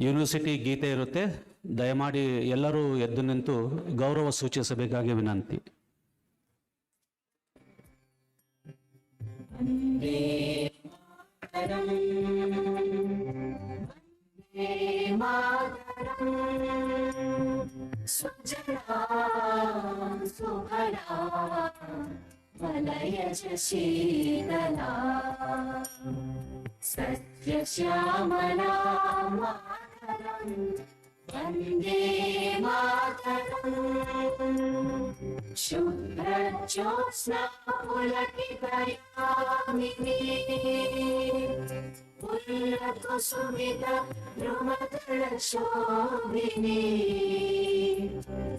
University ಗೀತೆ ಇರುತ್ತೆ. ದಯಮಾಡಿ ಎಲ್ಲರೂ ಎದ್ದು ನಿಂತು ಗೌರವ ಸೂಚಿಸಬೇಕಾಗಿ ವಿನಂತಿ. शीतला सत्यश्यामला मातरम् वन्दे मातरम् शुभ्रज्योत्स्ना पुलकितयामिनी पुल्लकुसुमित द्रुमदलशोभिनी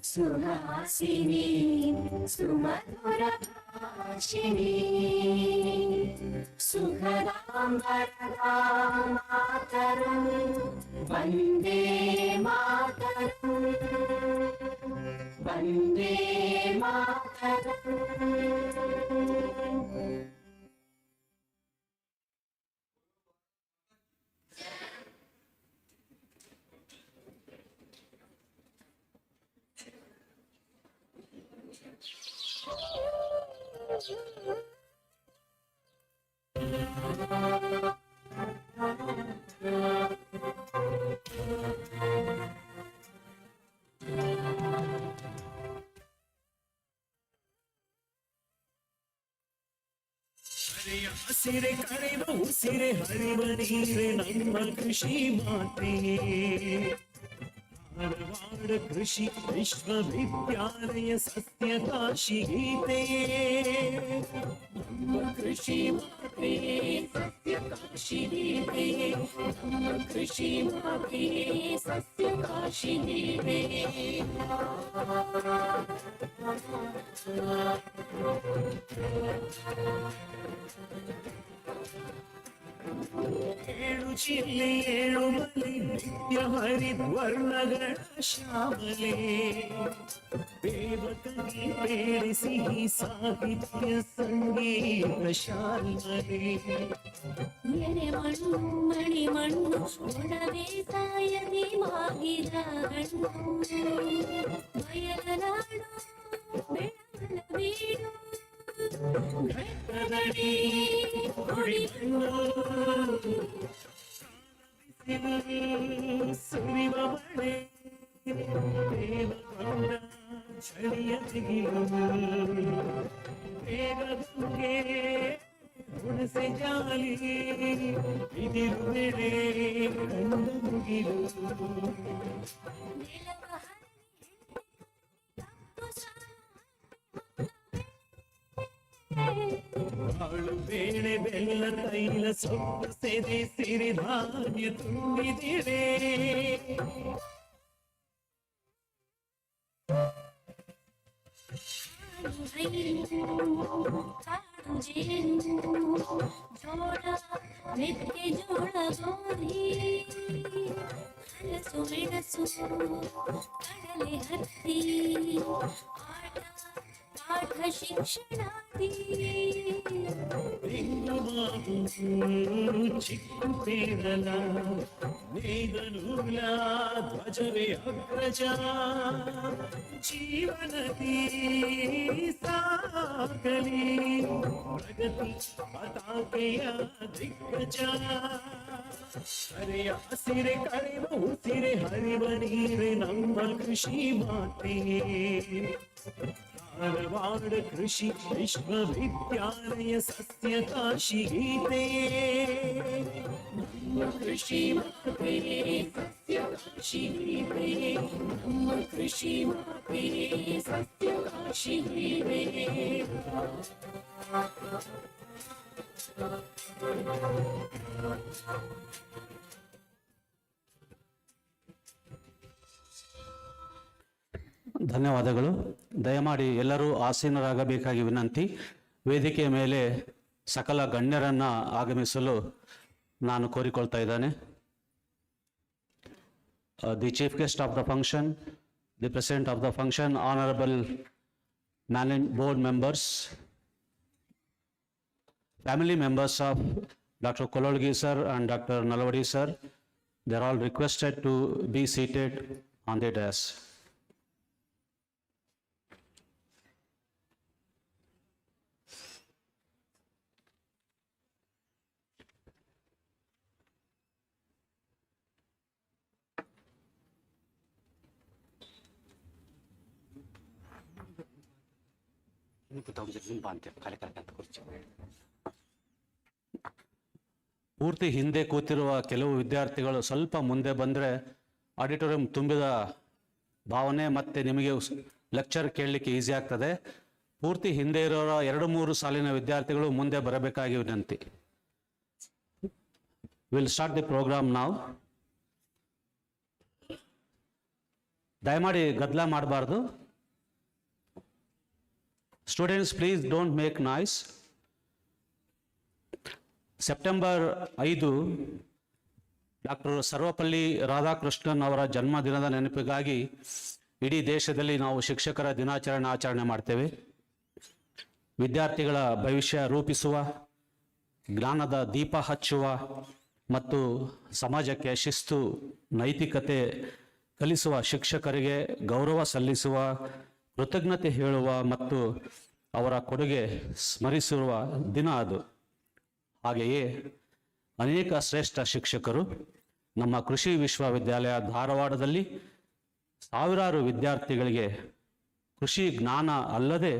सुहासिनी सुमधुरभाषिणी सुखदां वरदां मातरं वन्दे मातरं वन्दे मातरम्. ಹಸಿರೆ ಕಳೆವ ಉಸಿರೆ ಹರಿವ ನೀರೆ ನಮ್ಮ ಕೃಷಿ ಮಾತೆ. ಧಾರವಾಡ ಕೃಷಿ ವಿಶ್ವವಿದ್ಯಾಲಯ ಸಸ್ಯ ಕಾಶಿ ಗೀತೆ. ನಮ್ಮ ಕೃಷಿ ಮಾತೆ ಸಸ್ಯ ಕಾಶಿ ಗೀತೆ. ನಮ್ಮ ಕೃಷಿ ಮಾತೆ ಸಸ್ಯ ಕಾಶಿ ಗೀತೆ. ಏಳು ಜಿಲ್ಲೆ ಏಳು ಮಲೆ ನಿತ್ಯ ಹರಿದ್ವರ್ಣಗಳ ಶ್ಯಾಮಲೆ. ಬೇವಕಗಿ ಬೇರೆ ಸಿಹಿ ಸಾಹಿತ್ಯ ಸಂಗೀತ ಶಾಲ್ಮಲೆ. ಎರೆ ಮಣ್ಣು ಮಣಿ ಮಣ್ಣು ಒಣವೆ ಸಾಯದಿ ಮಾಗಿದ ಹಣ್ಣು. ಬಯಲನಾಡು ಬೆಳವಲ ಬೀಡು ಘಟ್ಟದಡಿ ಗುಡಿಮಣ್ಣು. ಸುರಿವ ಮಳೆ ದೇವಕೊಂಡ ಚಳಿಯ ದಿಗಿಲು. ಬೇಗದಂಗೆ ಹುಣಸೆ ಜಾಲಿ ಬಿದಿರು ಬೆಳೆ ಕಂಡ ಮುಗಿಲು. ಬಾಳು ಬೇಳೆ ಬೆಲ್ಲ ತೈಲ ಸೊಪ್ಪು ಸೆದೆ ಸಿರಿಧಾನ್ಯ ತುಂಬಿದಿರೆ. ಕಾಡು ಜೇನು ಜೋಳ ಮೆಕ್ಕೆ ಜೋಳ ಗೋಧಿ ಹಲಸು ಮೆಣಸು ಕಡಲೆ ಹತ್ತಿ ಆಟ ಪಾಠ ಶಿಕ್ಷಣಾದಿ. ಚಿಕ್ಕು ಪೇರಲ ನೇದನೂಲ ಧ್ವಜವೇ ಅಗ್ರಜ. ಜೀವನದಿ ಸಾಗಲಿ ಪ್ರಗತಿ ಪತಾಕೆಯ ದಿಗ್ಗಜ. ಹರೆಯ ಹಸಿರೆ ಕಳೆವ ಉಸಿರೆ ಹರಿವ ನೀರೆ ನಮ್ಮ ಕೃಷಿ ಮಾತೆ. ಧಾರವಾಡ ಕೃಷಿ ವಿಶ್ವವಿದ್ಯಾಲಯ ಸಸ್ಯ ಕಾಶಿ ಗೀತೆ. ನಮ್ಮ ಕೃಷಿ ಮಾತೆ ಸಸ್ಯ ಕಾಶಿ ಗೀತೆ. ನಮ್ಮ ಕೃಷಿ ಮಾತೆ ಸಸ್ಯ ಕಾಶಿ ಗೀತೆ. ಧನ್ಯವಾದಗಳು. ದಯಮಾಡಿ ಎಲ್ಲರೂ ಆಸೀನರಾಗಬೇಕಾಗಿ ವಿನಂತಿ. ವೇದಿಕೆಯ ಮೇಲೆ ಸಕಲ ಗಣ್ಯರನ್ನು ಆಗಮಿಸಲು ನಾನು ಕೋರಿಕೊಳ್ತಾ ಇದ್ದೇನೆ. The chief guest of the function, the president of the function, honourable board members, family members of Dr. Kololgi sir and Dr. Nalawadi sir, They're all requested to be seated on the dais. ಪೂರ್ತಿ ಹಿಂದೆ ಕೂತಿರುವ ಕೆಲವು ವಿದ್ಯಾರ್ಥಿಗಳು ಸ್ವಲ್ಪ ಮುಂದೆ ಬಂದರೆ auditorium ತುಂಬಿದ ಭಾವನೆ ಮತ್ತೆ ನಿಮಗೆ ಲೆಕ್ಚರ್ ಕೇಳಲಿಕ್ಕೆ ಈಸಿ ಆಗ್ತದೆ. ಪೂರ್ತಿ ಹಿಂದೆ ಇರೋರ 2-3 ಸಾಲಿನ ವಿದ್ಯಾರ್ಥಿಗಳು ಮುಂದೆ ಬರಬೇಕಾಗಿ ವಿನಂತಿ. ವಿಲ್ ಸ್ಟಾರ್ಟ್ ದಿ ಪ್ರೋಗ್ರಾಮ್ ನಾವು. ದಯಮಾಡಿ ಗದ್ದಲ ಮಾಡಬಾರ್ದು. Students please don't make noise. September 5 doctor Sarvepalli Radhakrishnan ಅವರ ಜನ್ಮದಿನದ ನೆನಪಿಗಾಗಿ ಇಡೀ ದೇಶದಲ್ಲಿ ನಾವು ಶಿಕ್ಷಕರ ದಿನಾಚರಣೆ ಆಚರಣೆ ಮಾಡ್ತೇವೆ. ವಿದ್ಯಾರ್ಥಿಗಳ ಭವಿಷ್ಯ ರೂಪಿಸುವ, ಜ್ಞಾನದ ದೀಪ ಹಚ್ಚುವ ಮತ್ತು ಸಮಾಜಕ್ಕೆ ಶಿಸ್ತು, ನೈತಿಕತೆ ಕಲಿಸುವ ಶಿಕ್ಷಕರಿಗೆ ಗೌರವ ಸಲ್ಲಿಸುವ, ಕೃತಜ್ಞತೆ ಹೇಳುವ ಮತ್ತು ಅವರ ಕೊಡುಗೆ ಸ್ಮರಿಸಿರುವ ದಿನ ಅದು. ಹಾಗೆಯೇ ಅನೇಕ ಶ್ರೇಷ್ಠ ಶಿಕ್ಷಕರು ನಮ್ಮ ಕೃಷಿ ವಿಶ್ವವಿದ್ಯಾಲಯ ಧಾರವಾಡದಲ್ಲಿ ಸಾವಿರಾರು ವಿದ್ಯಾರ್ಥಿಗಳಿಗೆ ಕೃಷಿ ಜ್ಞಾನ ಅಲ್ಲದೆ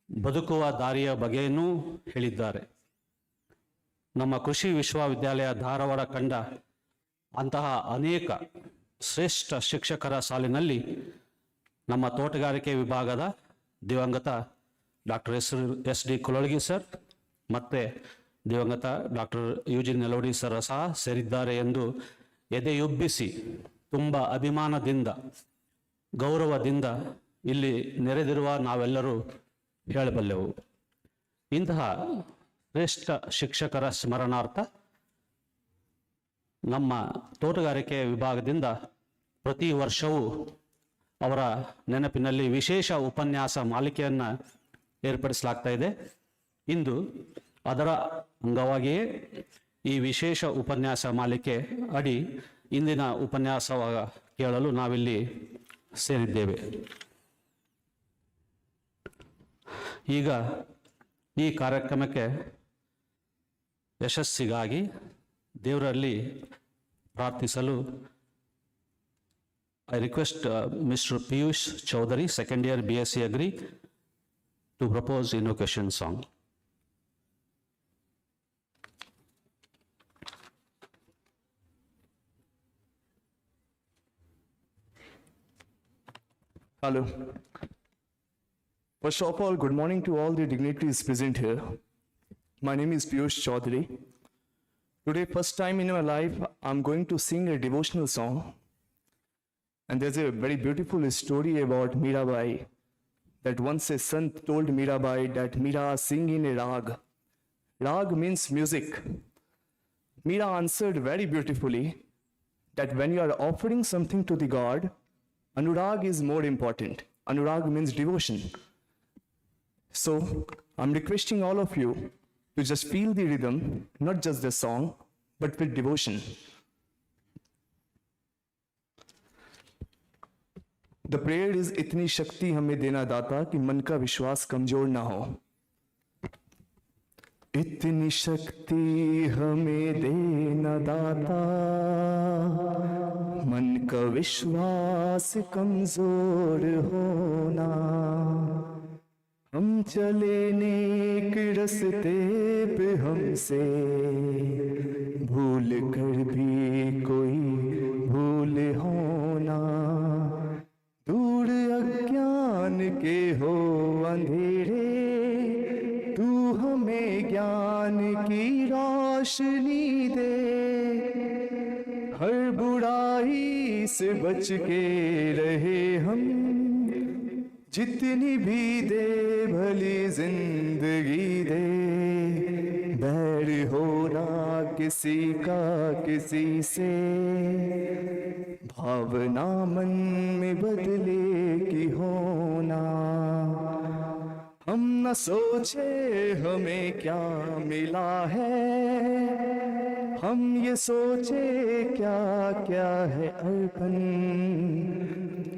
ಬದುಕುವ ದಾರಿಯ ಬಗ್ಗೆಯೂ ಹೇಳಿದ್ದಾರೆ. ನಮ್ಮ ಕೃಷಿ ವಿಶ್ವವಿದ್ಯಾಲಯ ಧಾರವಾಡ ಕಂಡ ಅಂತಹ ಅನೇಕ ಶ್ರೇಷ್ಠ ಶಿಕ್ಷಕರ ಸಾಲಿನಲ್ಲಿ ನಮ್ಮ ತೋಟಗಾರಿಕೆ ವಿಭಾಗದ ದಿವಂಗತ ಡಾಕ್ಟರ್ ಎಸ್.ಡಿ. ಕೊಲೊಳ್ಗಿ ಸರ್ ಮತ್ತು ದಿವಂಗತ ಡಾಕ್ಟರ್ ಯುಜಿ ನಲವಡಿ ಸರ್ ಸಹ ಸೇರಿದ್ದಾರೆ ಎಂದು ಎದೆಯುಬ್ಬಿಸಿ ತುಂಬ ಅಭಿಮಾನದಿಂದ, ಗೌರವದಿಂದ ಇಲ್ಲಿ ನೆರೆದಿರುವ ನಾವೆಲ್ಲರೂ ಹೇಳಬಲ್ಲೆವು. ಇಂತಹ ಶ್ರೇಷ್ಠ ಶಿಕ್ಷಕರ ಸ್ಮರಣಾರ್ಥ ನಮ್ಮ ತೋಟಗಾರಿಕೆ ವಿಭಾಗದಿಂದ ಪ್ರತಿ ವರ್ಷವೂ ಅವರ ನೆನಪಿನಲ್ಲಿ ವಿಶೇಷ ಉಪನ್ಯಾಸ ಮಾಲಿಕೆಯನ್ನು ಏರ್ಪಡಿಸಲಾಗ್ತಾ ಇದೆ. ಇಂದು ಅದರ ಅಂಗವಾಗಿಯೇ ಈ ವಿಶೇಷ ಉಪನ್ಯಾಸ ಮಾಲಿಕೆ ಅಡಿ ಇಂದಿನ ಉಪನ್ಯಾಸ ಕೇಳಲು ನಾವಿಲ್ಲಿ ಸೇರಿದ್ದೇವೆ. ಈಗ ಈ ಕಾರ್ಯಕ್ರಮಕ್ಕೆ ಯಶಸ್ಸಿಗಾಗಿ ದೇವರಲ್ಲಿ ಪ್ರಾರ್ಥಿಸಲು I request Mr. Piyush Chaudhary, second year BSc Agri, to propose invocation song. Hello. First of all, good morning to all the dignitaries present here. My name is Piyush Chaudhary. Today, first time in my life, I'm going to sing a devotional song. And there's a very beautiful story about Mirabai, that once a sant told Mirabai that Mira, sing in a rag. Rag means music. Mira answered very beautifully that when you are offering something to the God, Anurag is more important. Anurag means devotion. So, I'm requesting all of you to just feel the rhythm, not just the song, but with devotion. The prayer is इतनी शक्ति हमें देना दाता कि मन का विश्वास कमजोर ना हो. इतनी शक्ति हमें देना दाता, मन का विश्वास कमजोर होना. हम चले नेक रस्ते पे हमसे भूल कर भी कोई भूल होना. दूर अज्ञान के हो अंधेरे, तू हमें ज्ञान की रोशनी दे. हर बुराई से बच के रहे हम, जितनी भी दे भली जिंदगी दे. बैर होना किसी का किसी से, भावना मन में बदले की होना. हम न सोचे हमें क्या मिला है, हम ये सोचे क्या क्या है अर्पण,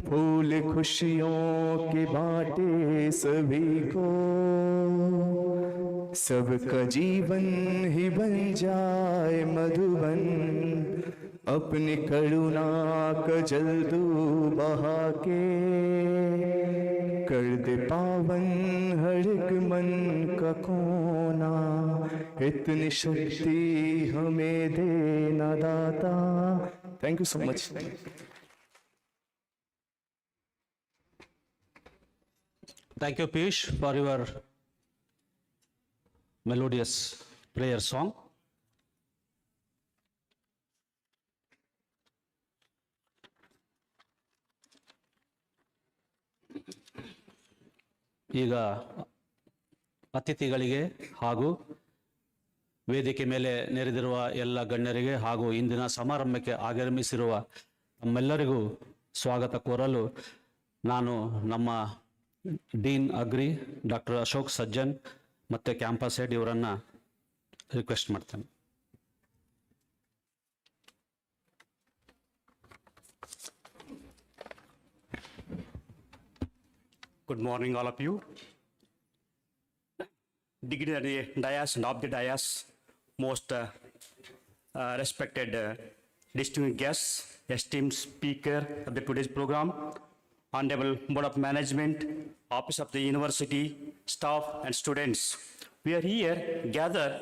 फूल खुशियों के बांटे सभी को, सबका जीवन ही बन जाए मधुबन, अपनी करुणा का जल तू बहा के, कर दे पावन हर एक मन का कोना, इतनी शक्ति हमें देना दाता. Thank you so much. Thank you, Piyush, for your melodious prayer song. ಈಗ ಅತಿಥಿಗಳಿಗೆ ಹಾಗೂ ವೇದಿಕೆ ಮೇಲೆ ನೆರೆದಿರುವ ಎಲ್ಲ ಗಣ್ಯರಿಗೆ ಹಾಗೂ ಇಂದಿನ ಸಮಾರಂಭಕ್ಕೆ ಆಗಮಿಸಿರುವ ನಮ್ಮೆಲ್ಲರಿಗೂ ಸ್ವಾಗತ ಕೋರಲು ನಾನು ನಮ್ಮ dean agri doctor Ashok Sajjan ಮತ್ತು ಕ್ಯಾಂಪಸ್ ಹೆಡ್ ಇವರನ್ನು ರಿಕ್ವೆಸ್ಟ್ ಮಾಡ್ತೇನೆ. Good morning, all of you. Dignitary dais and of the dais, most respected distinguished guests, esteemed speaker of the today's program, Honorable Board of Management, Office of the University, staff and students. We are here gathered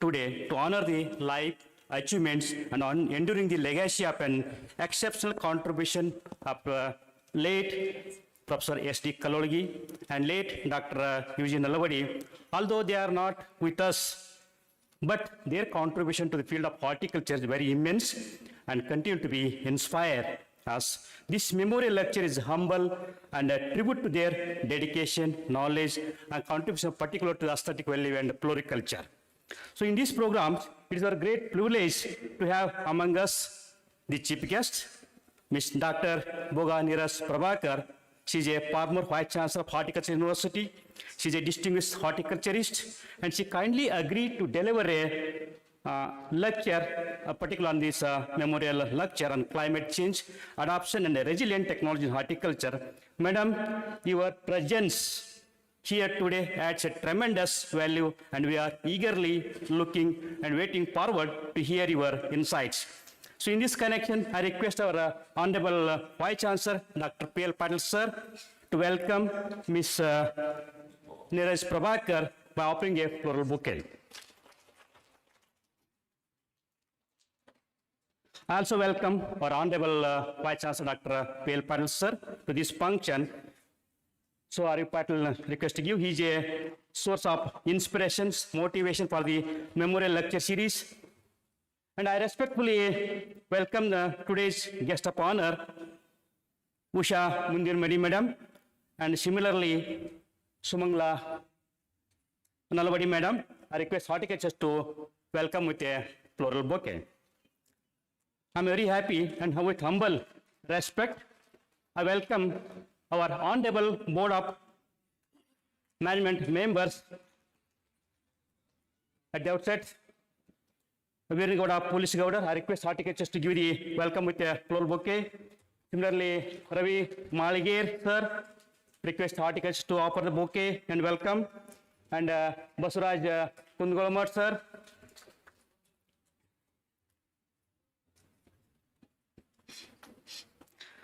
today to honor the life, achievements and enduring the legacy of an exceptional contribution of late Professor S.D. Kololgi and late Dr. Nalawadi, although they are not with us, but their contribution to the field of horticulture is very immense and continue to be inspired us. This memorial lecture is humble and a tribute to their dedication, knowledge, and contribution particular to the aesthetic value and floriculture. So in this program, it is our great privilege to have among us the chief guest, Ms. Dr. Boga Niras Prabhakar. She is a former Vice Chancellor of Horticulture University. She is a distinguished horticulturist, and she kindly agreed to deliver a lecture, particularly on this memorial lecture on climate change, adoption, and resilient technology in horticulture. Madam, your presence here today adds a tremendous value, and we are eagerly looking and waiting forward to hear your insights. So in this connection, I request our Honorable Vice Chancellor, Dr. P.L. Patil, sir, to welcome Ms. Neeraj Prabhakar by offering a floral bouquet. I also welcome our Honorable Vice Chancellor, Dr. P.L. Patil, sir, to this function. So R.U. Patil requesting you, he is a source of inspirations, motivation for the memorial lecture series. And I respectfully welcome today's guest of honor, Usha Mundir Medi Madam, and similarly Sumangla Nalawadi Madam. I request horticulturists to welcome with a floral bouquet. I'm very happy and with humble respect, I welcome our Honorable Board of Management members. At the outset, Veerigowda Police Gowda, I request horticulturists to give the welcome with a floral bouquet. Similarly, Ravi Maligir, sir, request horticulturists to offer the bouquet and welcome. And Basuraj Kundgolamat, sir.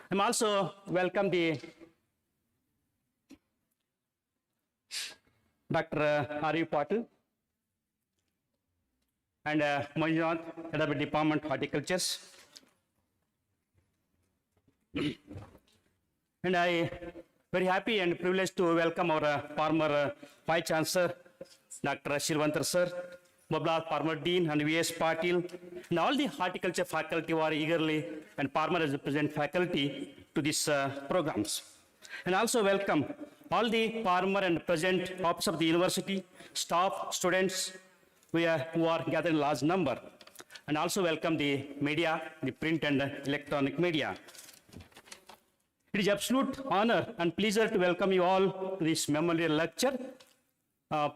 I'm also welcome the Dr. R.U. Patil and Manjunath, head of the Department of Horticulture. And I very happy and privileged to welcome our former Vice Chancellor, Dr. Shirvantar sir, Babla, former Dean, and UAS Patil, and all the horticulture faculty who are eagerly and former as present faculty to these programs. And also welcome all the former and present officers of the university, staff, students, who are gathered in large number, and also welcome the media, the print and electronic media. It is absolute honor and pleasure to welcome you all to this memorial lecture,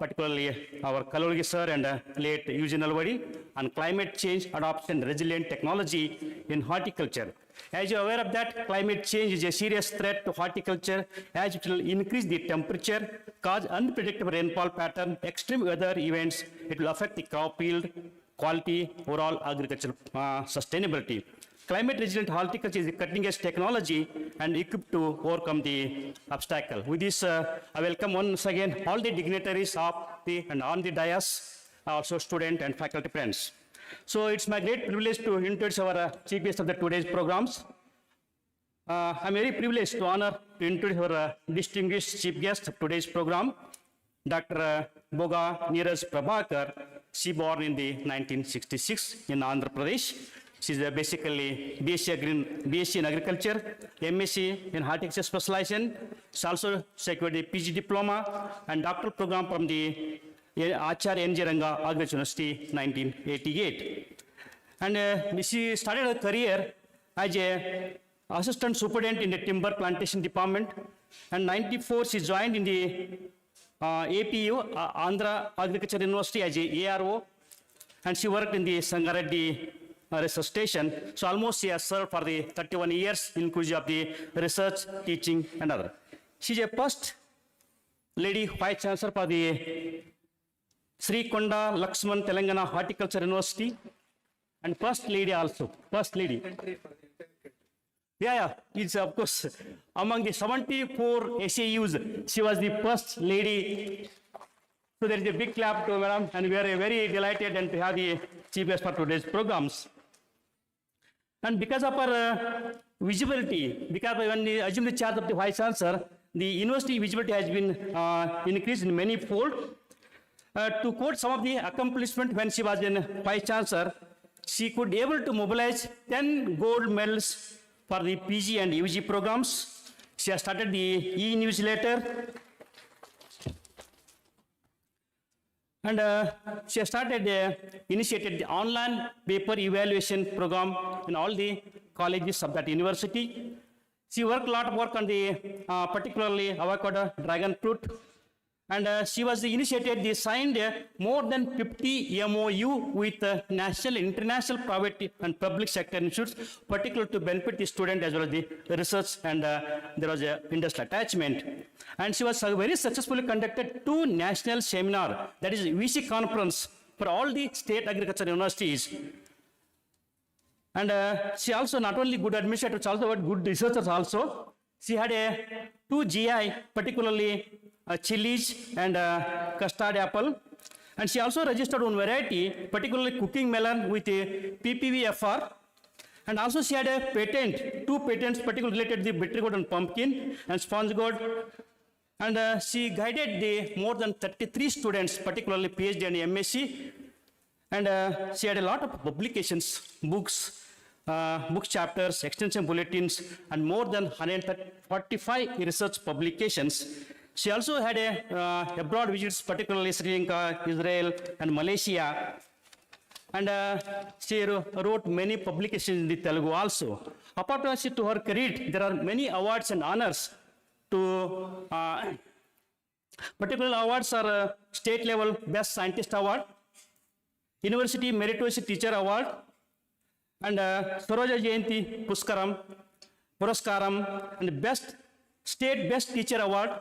particularly our Kololgi sir and late Nalawadi. on climate change adoption resilient technology in horticulture. As you are aware of that, climate change is a serious threat to horticulture as it will increase the temperature, cause unpredictable rainfall pattern, extreme weather events. It will affect the crop yield, quality, overall agricultural sustainability. Climate resilient horticulture is a cutting edge technology and equipped to overcome the obstacle. With this, I welcome once again all the dignitaries of the and on the dais, also student and faculty friends. So it's my great privilege to introduce our chief guest of the today's programs. I'm very privileged to honor to introduce our distinguished chief guest of today's program, Dr. Boga Neeraj Prabhakar. She born in the 1966 in Andhra Pradesh. She's basically BSc in agriculture, MSc in horticulture specialization. She also secured a PG diploma and doctoral program from the Acharya N.J. Ranga Agriculture University, 1988. And she started her career as a assistant superintendent in the timber plantation department. And 94, she joined in the APU, Andhra Agriculture University, as a ARO. And she worked in the Sangareddy research station. So almost she has served for the 31 years, inclusive of the research, teaching, and other. She's a first lady vice chancellor for the Sri Konda Lakshman Telangana Horticulture University, and first lady also, first lady. Yeah, it's of course among the 74 SAUs, she was the first lady. So there is a big clap to madam, and we are very delighted and to have the chief guest for today's programs. And because of her visibility, because when we assume the charge of the vice chancellor, the university visibility has been increased in many fold. To quote some of the accomplishments when she was in vice chancellor, she could be able to mobilize 10 gold medals for the PG and UG programs. She has started the e-newsletter. And she has initiated the online paper evaluation program in all the colleges of that university. She worked a lot of work on the particularly avocado, dragon fruit. And she was signed more than 50 MOU with national, international, private and public sector institutes, particularly to benefit the student as well as the research, and there was an industrial attachment. And she was very successfully conducted 2 national seminar, that is VC conference for all the state agriculture universities. And she also not only good administrators, also but good researchers also. She had 2 GI, particularly chilies and custard apple. And she also registered one variety, particularly cooking melon with a PPVFR. And also she had a patent, 2 patents, particularly related to the bitter gourd and pumpkin and sponge gourd. And she guided the more than 33 students, particularly PhD and MSc. And she had a lot of publications, books, book chapters, extension bulletins, and more than 145 research publications. She also had abroad visits, particularly Sri Lanka, Israel, and Malaysia. And she wrote many publications in the Telugu also. Apart from her career, there are many awards and honors. Particular awards are state level Best Scientist Award, University Meritorious Teacher Award, and Saroja Jayanti Puraskaram, and State Best Teacher Award,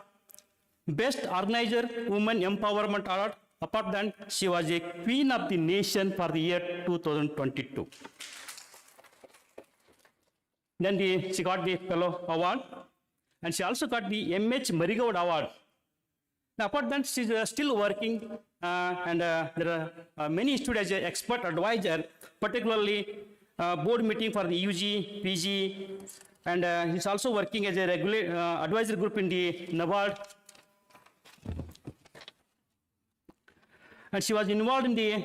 Best Organizer Women Empowerment Award. Apart from that, she was a Queen of the Nation for the year 2022. Then she got the Fellow Award, and she also got the M.H. Marigold Award. Now, apart from that, she's still working, and there are many students as an expert advisor, particularly board meeting for the UG, PG, and he's also working as a regular advisory group in the NABARD. And she was involved in the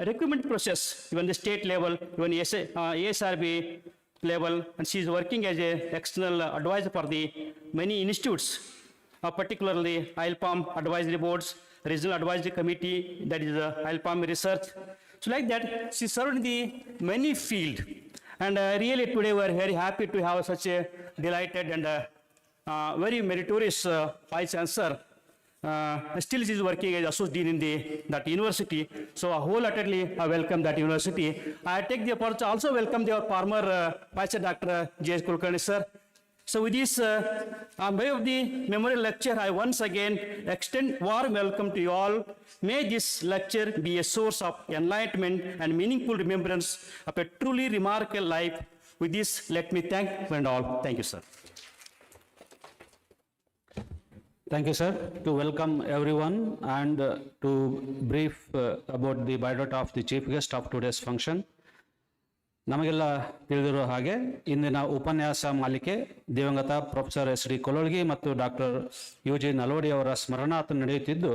recruitment process, even the state level, even ASRB level, and she is working as an external advisor for the many institutes, particularly ILPAM advisory boards, regional advisory committee, that is ILPAM research. So like that, she served in the many fields. And really today we are very happy to have such a delighted and very meritorious vice chancellor. Still he is working as associate dean in that university. So wholeheartedly I welcome that university. I take the opportunity to also welcome our former Vice Chair Dr. J.S. Kulkarni sir. So with this, on way of the memorial lecture, I once again extend warm welcome to you all. May this lecture be a source of enlightenment and meaningful remembrance of a truly remarkable life. With this, let me thank one and all. Thank you, sir. Thank you, sir. To welcome everyone and to brief about the biodata of the chief guest of today's function. ನಮಗೆಲ್ಲ ತಿಳಿದಿರೋ ಹಾಗೆ ಇಂದಿನ ಉಪನ್ಯಾಸ ಮಾಲಿಕೆ ದಿವಂಗತ professor S D ಕೊಲೋಳ್ಗಿ ಮತ್ತು doctor U G Nalawadi ಅವರ ಸ್ಮರಣಾರ್ಥ ನಡೆಯುತ್ತಿದ್ದು,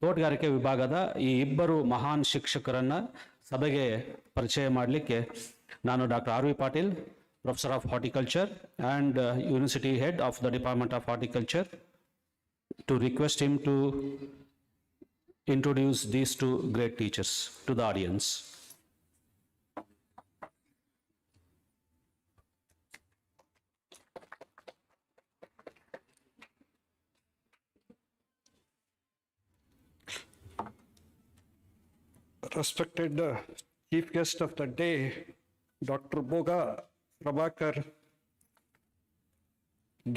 ತೋಟಗಾರಿಕೆ ವಿಭಾಗದ ಈ ಇಬ್ಬರು ಮಹಾನ್ ಶಿಕ್ಷಕರನ್ನು ಸಭೆಗೆ ಪರಿಚಯ ಮಾಡಲಿಕ್ಕೆ ನಾನು doctor R V Patil, professor of horticulture and university head of the department of horticulture, to request him to introduce these two great teachers to the audience. Respected chief guest of the day, Dr. Boga Prabhakar,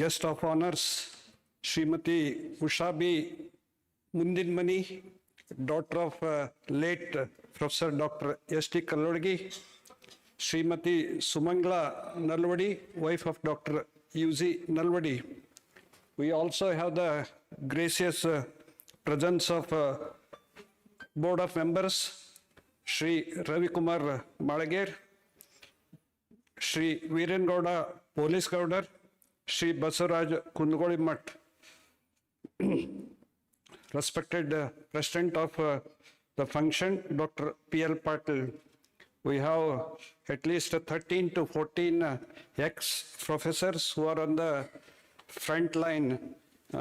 guest of honors, Srimati Ushabi Mundinmani, daughter of late Professor Dr. S.T. Kololgi, Srimati Sumangla Nalawadi, wife of Dr. U.Z. Nalawadi. We also have the gracious presence of board of members, Shri Ravi Kumar Malagir, Shri Viren Gowda Police Gowdar, Shri Basaraj Kundgoli Mat. Respected President of the function, Dr. P.L. Patil. We have at least 13 to 14 ex-professors who are on the front line,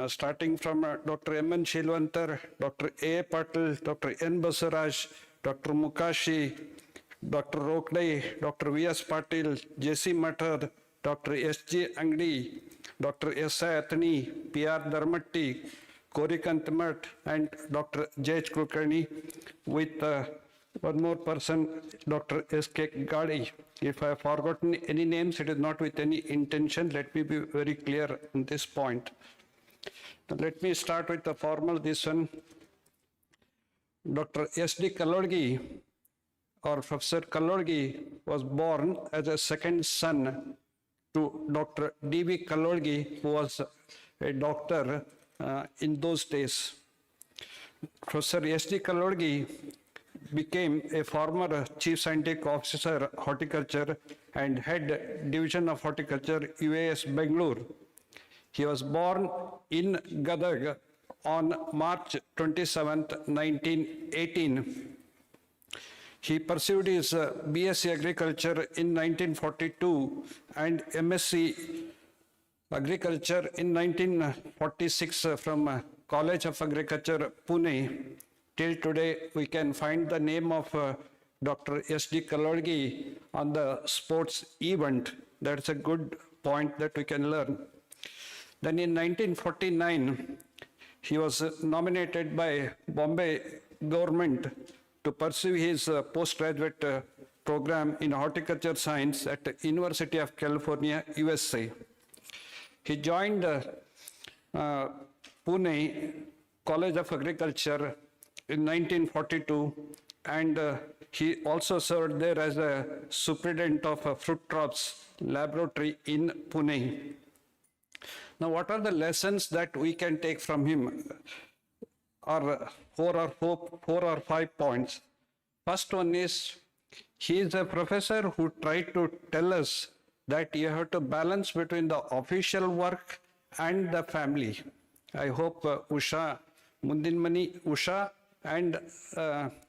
starting from Dr. M.N. Shilwantar, Dr. A. Patil, Dr. N. Basaraj, Dr. Mukashi, Dr. Rokdai, Dr. V.S. Patil, J.C. Mathur, Dr. S.J. Angdi, Dr. S.I. Athani, P.R. Dharmatti, Korikantamat, and Dr. J.H. Kulkarni, with one more person, Dr. S.K. Gadi. If I have forgotten any names, it is not with any intention. Let me be very clear on this point. Now, let me start with the formal this one. Dr. S.D. Kololgi, or Professor Kololgi, was born as a second son to Dr. D.B. Kololgi, who was a doctor in those days. Professor S.D. Kololgi became a former Chief Scientific Officer, Horticulture, and Head Division of Horticulture, UAS, Bangalore. He was born in Gadag on March 27th, 1918. He pursued his BSc Agriculture in 1942 and MSc Agriculture in 1946 from College of Agriculture, Pune. Till today, we can find the name of Dr. S.D. Kololgi on the sports event. That's a good point that we can learn. Then in 1949, he was nominated by Bombay government to pursue his postgraduate program in horticulture science at the University of California, USA. He joined Pune College of Agriculture in 1942, and he also served there as a superintendent of a fruit crops laboratory in Pune. Now, what are the lessons that we can take from him? Are four or 5 points. First one is, he is a professor who tried to tell us that you have to balance between the official work and the family. I hope Usha Mundinmani, Usha, and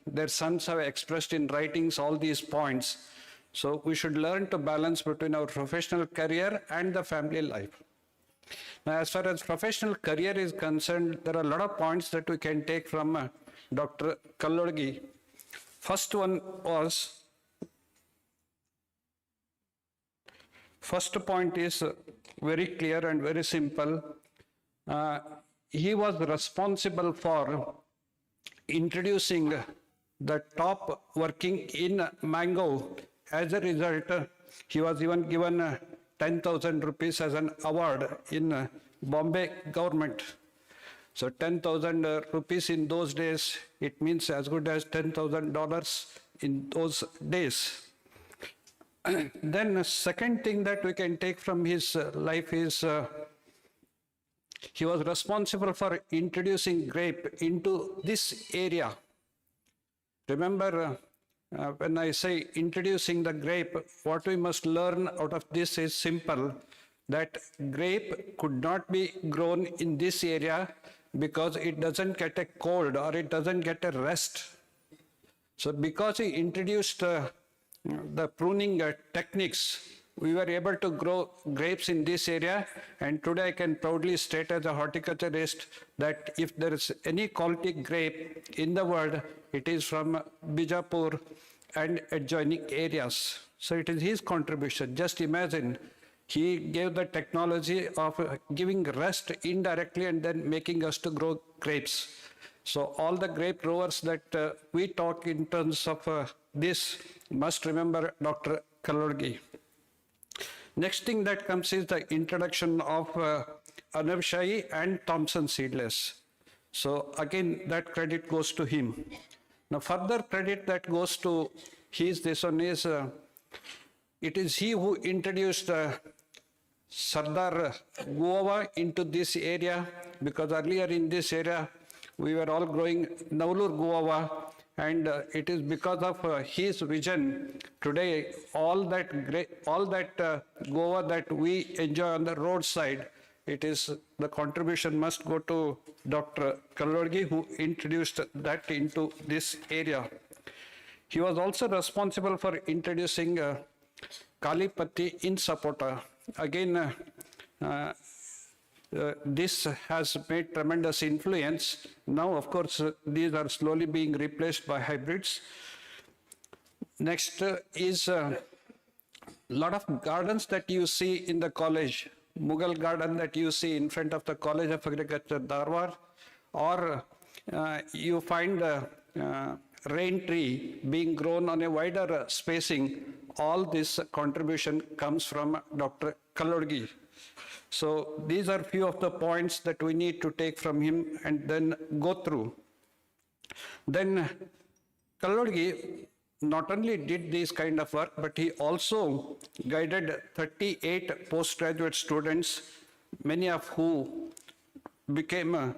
their sons have expressed in writings all these points. So we should learn to balance between our professional career and the family life. Now, as far as professional career is concerned, there are a lot of points that we can take from Dr. Kololgi. First point is very clear and very simple. he was responsible for introducing the top working in mango. As a result, he was even given 10,000 rupees as an award in Bombay government. So 10,000 rupees in those days, it means as good as $10,000 in those days. Then the second thing that we can take from his life is he was responsible for introducing grape into this area. Remember, when I say introducing the grape, what we must learn out of this is simple, that grape could not be grown in this area because it doesn't get a cold or it doesn't get a rest. So because he introduced the pruning techniques, we were able to grow grapes in this area, and today I can proudly state as a horticulturist that if there is any quality grape in the world, it is from Bijapur and adjoining areas. So it is his contribution. Just imagine, he gave the technology of giving rest indirectly and then making us to grow grapes. So all the grape growers that we talk in terms of this must remember Dr. Kololgi. Next thing that comes is the introduction of Anavshai and Thompson seedless. So again, that credit goes to him. Now further credit that goes to this one is, it is he who introduced Sardar guava into this area, because earlier in this area, we were all growing Navlur guava, and it is because of his vision today, all that guava that we enjoy on the roadside, it is the contribution must go to Dr. Kololgi, who introduced that into this area. He was also responsible for introducing Kalipatti in Sapota. Again, this has made tremendous influence. Now, of course, these are slowly being replaced by hybrids. Next is a lot of gardens that you see in the college. Mughal garden that you see in front of the College of Agriculture, Dharwad, or you find rain tree being grown on a wider spacing. All this contribution comes from Dr. Kololgi. So these are few of the points that we need to take from him and then go through. Then Kololgi not only did this kind of work, but he also guided 38 postgraduate students, many of who became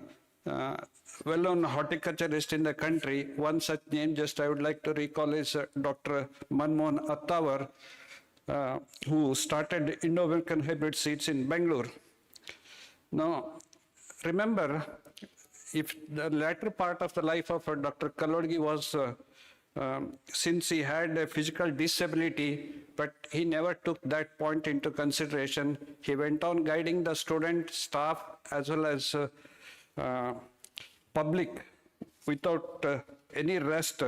well-known horticulturists in the country. One such name just I would like to recall is Dr. Manmohan Attawar, who started Indo-American hybrid seeds in Bangalore. Now, remember, if the latter part of the life of Dr. Kololgi was, since he had a physical disability, but he never took that point into consideration. He went on guiding the student, staff, as well as public without any rest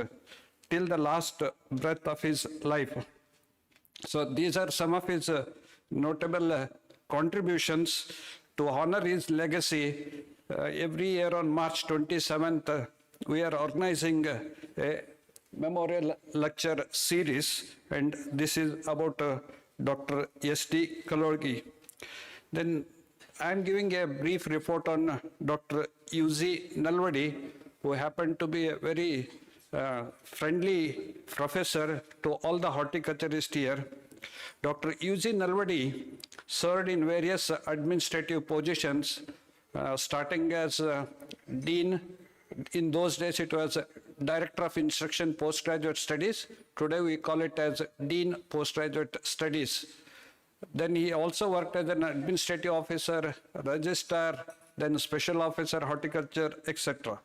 till the last breath of his life. So these are some of his notable contributions. To honor his legacy. Every year on March 27th, we are organizing a memorial lecture series, and this is about Dr. S.D. Kololgi. Then I am giving a brief report on Dr. U.Z. Nalawadi, who happened to be a very friendly professor to all the horticulturists here. Dr. U.Z. Nalawadi served in various administrative positions, starting as Dean. In those days, it was Director of Instruction Postgraduate Studies. Today, we call it as Dean Postgraduate Studies. Then he also worked as an administrative officer, registrar, then special officer, horticulture, etc.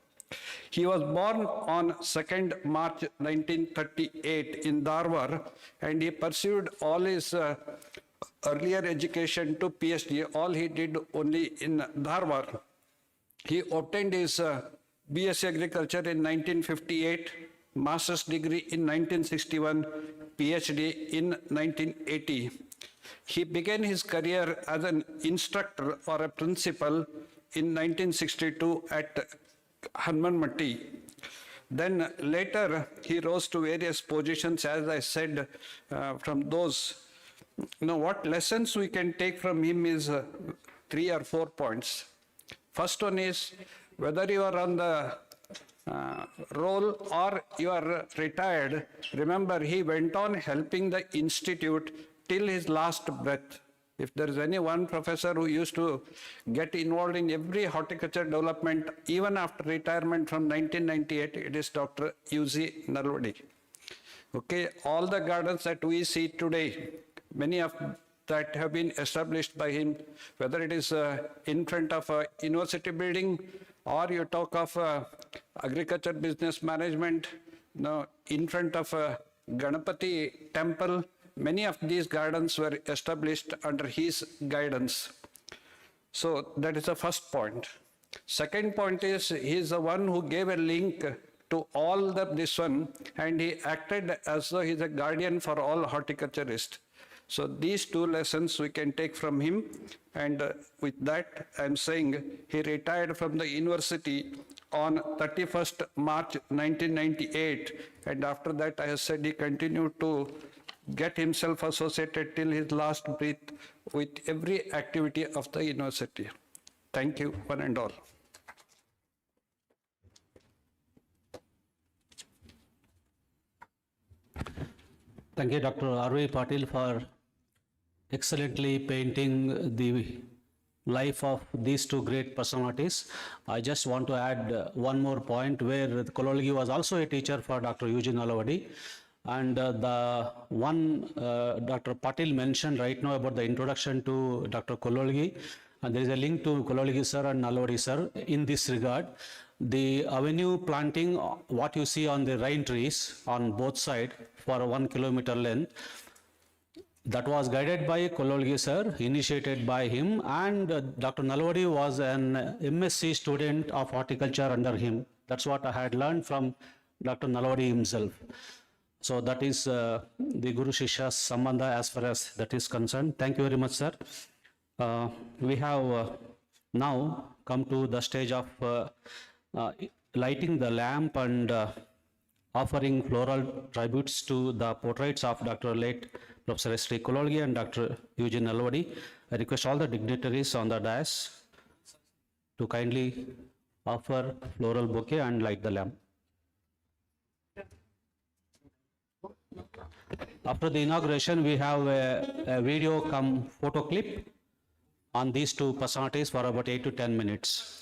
He was born on 2nd March 1938 in Dharwad, and he pursued all his earlier education to PhD. All he did only in Dharwad. He obtained his BSc Agriculture in 1958, Master's degree in 1961, PhD in 1980. He began his career as an instructor or a principal in 1962 at Hanmanmatti. Then later he rose to various positions, as I said, from those. What lessons we can take from him is 3 or 4 points. First one is, whether you are on the roll or you are retired, remember he went on helping the institute till his last breath. If there is any one professor who used to get involved in every horticulture development, even after retirement from 1998, it is Dr. U.Z. Nalawadi. Okay, all the gardens that we see today, many of that have been established by him, whether it is in front of a university building, or you talk of agriculture business management, in front of a Ganapati temple. Many of these gardens were established under his guidance. So that is the first point. Second point is, he is the one who gave a link to all this one, and he acted as though he is a guardian for all horticulturists. So these 2 lessons we can take from him, and with that I'm saying he retired from the university on 31st March 1998, and after that, I have said, he continued to get himself associated till his last breath with every activity of the university. Thank you, one and all. Thank you, Dr. R.V. Patil, for excellently painting the life of these 2 great personalities. I just want to add one more point, where Kololgi was also a teacher for Dr. Eugene Nalawadi. And the one Dr. Patil mentioned right now about the introduction to Dr. Kololgi, and there is a link to Kololgi sir and Nalawadi sir in this regard. The avenue planting, what you see on the rain trees on both sides for a 1 kilometer length, that was guided by Kololgi sir, initiated by him, and Dr. Nalawadi was an MSc student of horticulture under him. That's what I had learned from Dr. Nalawadi himself. So that is the Guru Shishya Sambandha as far as that is concerned. Thank you very much, sir. We have now come to the stage of lighting the lamp and offering floral tributes to the portraits of Dr. late Professor S. T. Kololgi and Dr. Eugene Nalawadi. I request all the dignitaries on the dais to kindly offer floral bouquet and light the lamp. After the inauguration, we have a video come photo clip on these 2 personalities for about 8 to 10 minutes.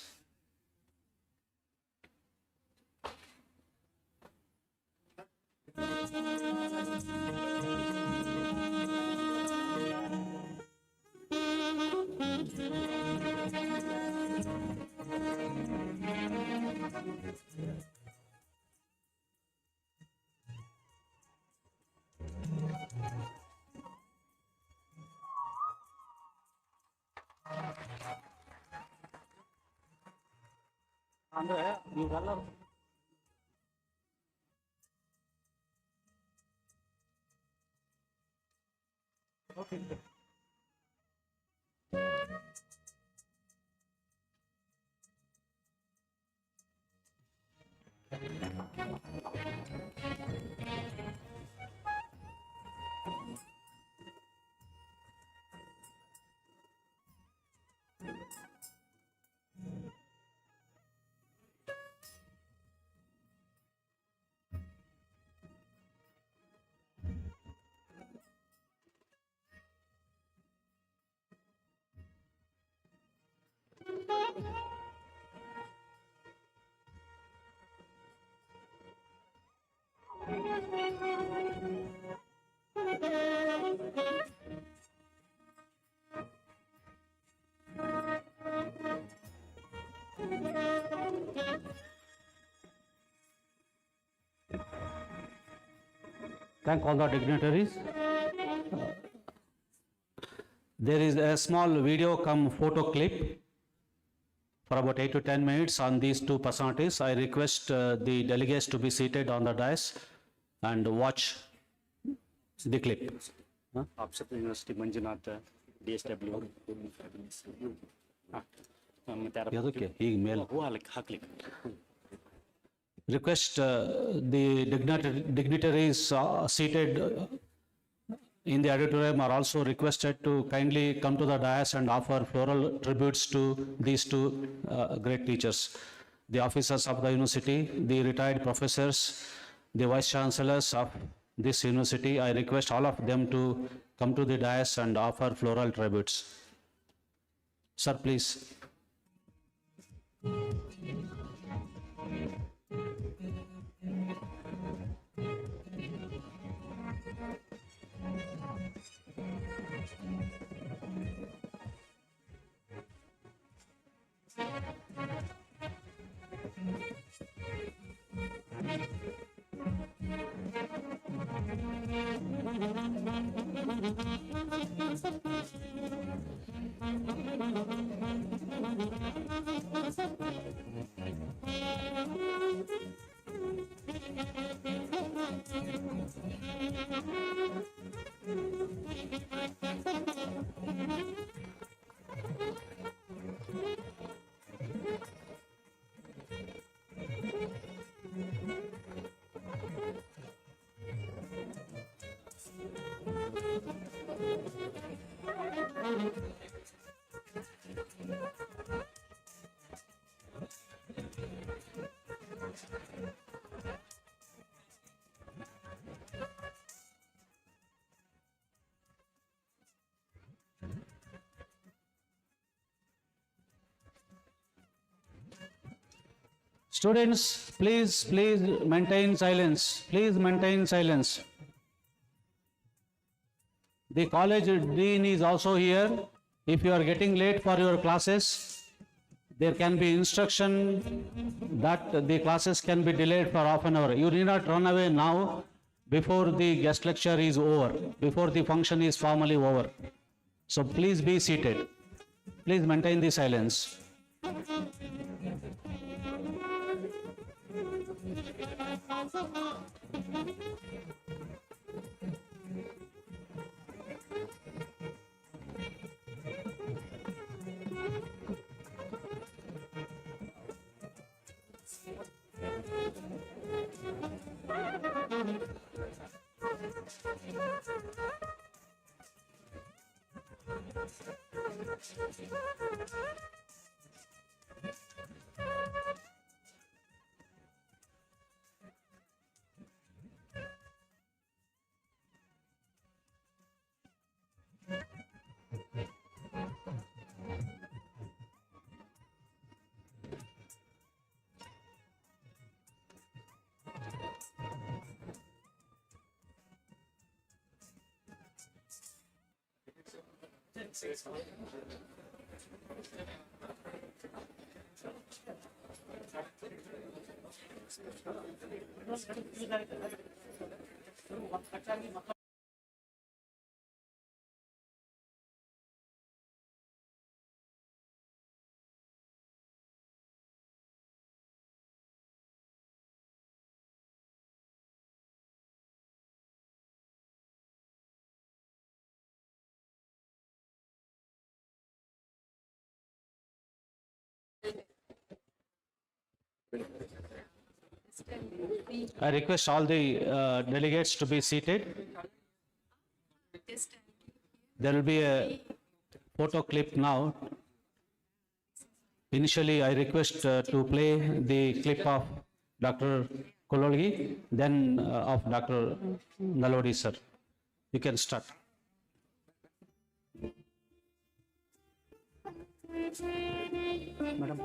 Thank all the dignitaries. There is a small video come photo clip for about 8 to 10 minutes on these 2 personalities. I request the delegates to be seated on the dais and watch the clip. University Manjunath, DSW. ಮತ್ತೆ ಯಾರು ಯಾವುದಕ್ಕೆ ಈಗ ಮೇಲೆ ಹೂ ಹಾಕ್ಲಿಕ್ಕೆ request the dignitaries seated in the auditorium are also requested to kindly come to the dais and offer floral tributes to these two great teachers. The officers of the university, the retired professors, the vice chancellors of this university, I request all of them to come to the dais and offer floral tributes. Sir, please. Students, please maintain silence. Please maintain silence. The college dean is also here. If you are getting late for your classes, there can be instruction that the classes can be delayed for half an hour. You need not run away now before the guest lecture is over, before the function is formally over. So please be seated. Please maintain the silence. I request all the delegates to be seated. There will be a photo clip now. Initially, I request to play the clip of Dr. Kololgi, then of Dr. Nalawadi, sir. You can start. Madam.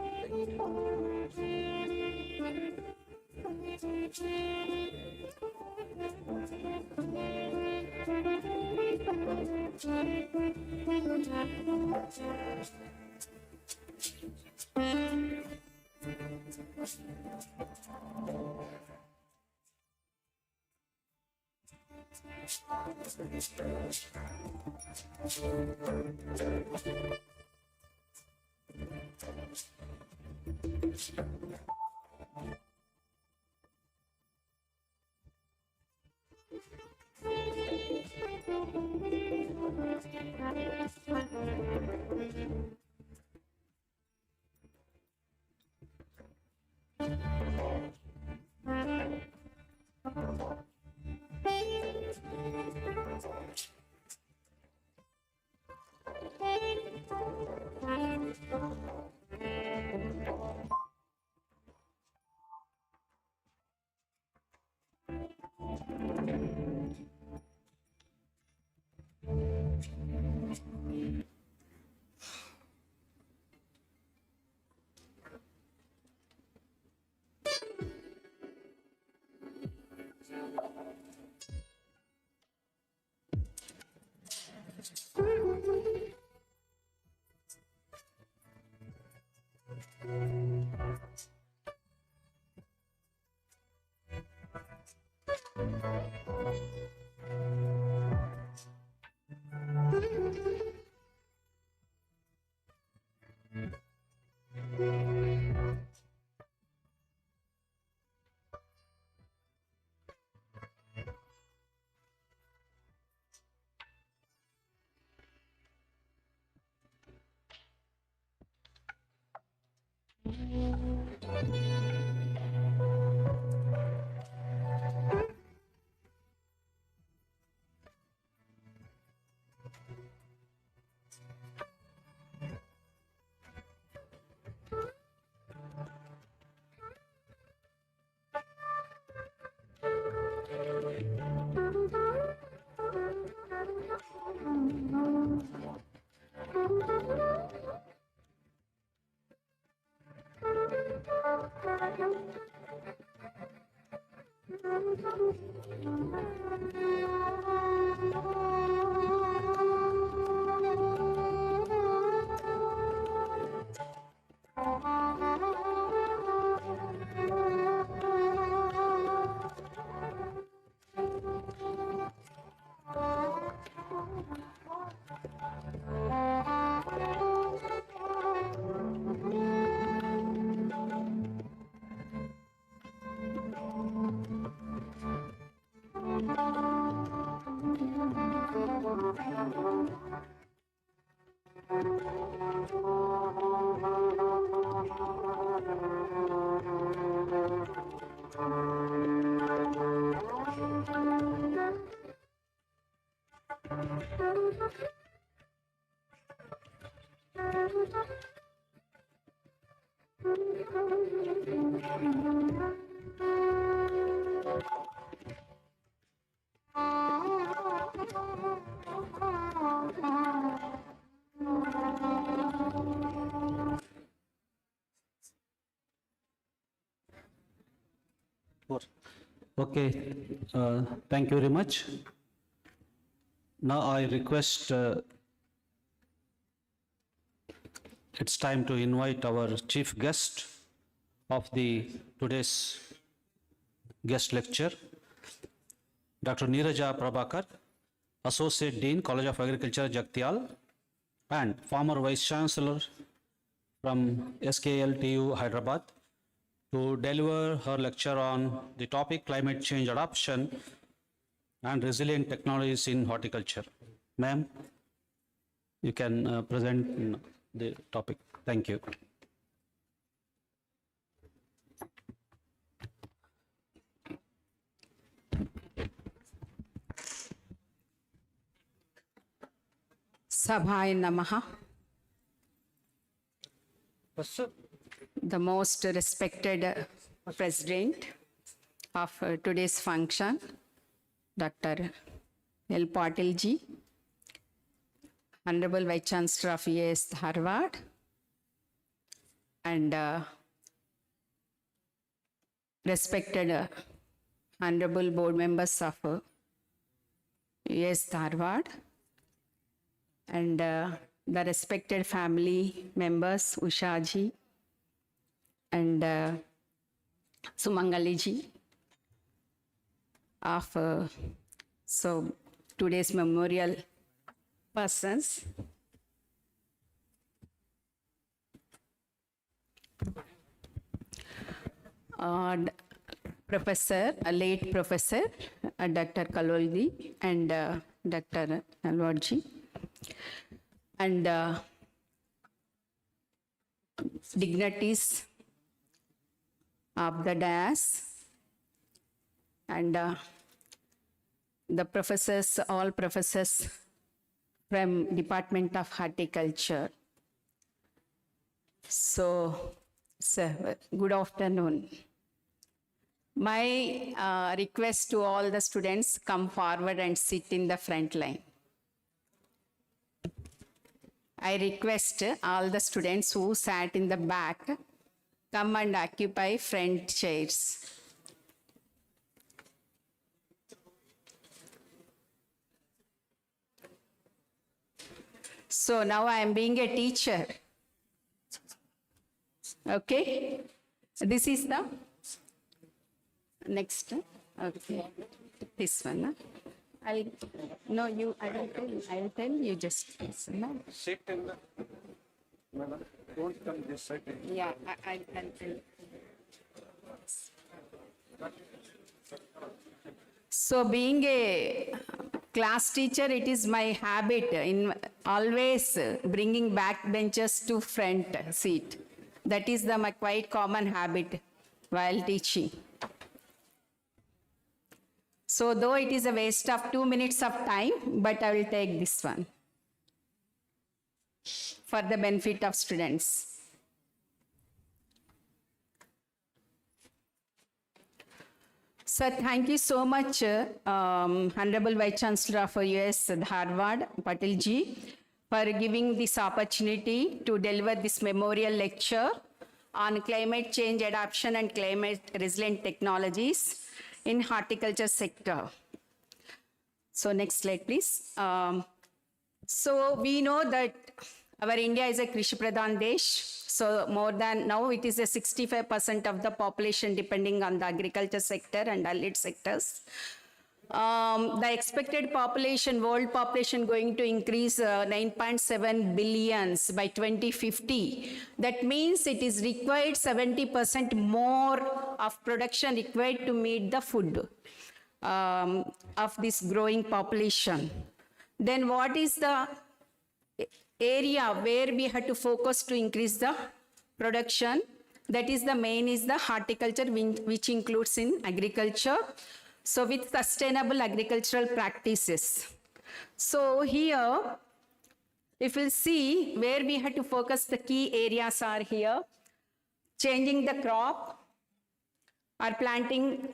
Okay, thank you very much. Now I request, it's time to invite our chief guest of the today's guest lecture, Dr. Neeraja Prabhakar, Associate Dean, College of Agriculture, Jagtial, and former Vice Chancellor from SKLTU, Hyderabad, to deliver her lecture on the topic climate change adoption and resilient technologies in horticulture. Ma'am, you can present the topic. Thank you. Sabhaya Namaha. The most respected president of today's function, Dr. L. Patil ji, Honorable Vice Chancellor of UAS Dharwad, and respected Honorable Board members of UAS Dharwad, and the respected family members, Usha ji and Sumangali ji of today's memorial persons. Late Professor Dr. Kololgi and Dr. Nalawadi, and dignitaries of the dais, and the professors, all professors from Department of Horticulture, So, sir, good afternoon. My request to all the students, come forward and sit in the front line. I request all the students who sat in the back, come and occupy front chairs. So now I am being a teacher. Okay? This is the next. Okay. This one. I will tell you just listen. No? Sit in the, madam, don't come this side. Yeah, I'll tell. So being a class teacher, it is my habit in always bringing backbenchers to front seat. That is my quite common habit while teaching. So though it is a waste of 2 minutes of time, but I will take this one for the benefit of students. Sir, thank you so much, Honorable Vice Chancellor of UAS Dharwad, Patel ji, for giving this opportunity to deliver this memorial lecture on climate change adaptation and climate resilient technologies in horticulture sector. So next slide, please. So we know that our India is a Krishi Pradhan Desh. So more than now it is a 65% of the population depending on the agriculture sector and allied sectors. The expected population, world population going to increase 9.7 billions by 2050. That means it is required 70% more of production required to meet the food of this growing population. Then what is the area where we have to focus to increase the production? That is the main is the horticulture, which includes in agriculture. So with sustainable agricultural practices. So here, if we'll see where we have to focus, the key areas are here. Changing the crop or planting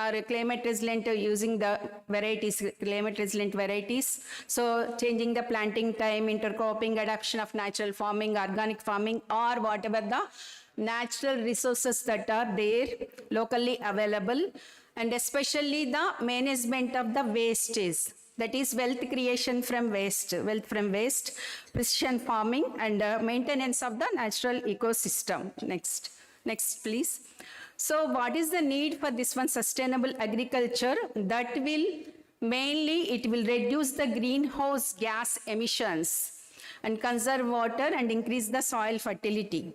or climate resilient using the varieties, climate resilient varieties. So changing the planting time, intercropping, adoption of natural farming, organic farming, or whatever the natural resources that are there locally available. And especially the management of the wastage, that is wealth creation from waste, precision farming, and maintenance of the natural ecosystem. Next please. So what is the need for this one? Sustainable agriculture, that will mainly, it will reduce the greenhouse gas emissions and conserve water and increase the soil fertility.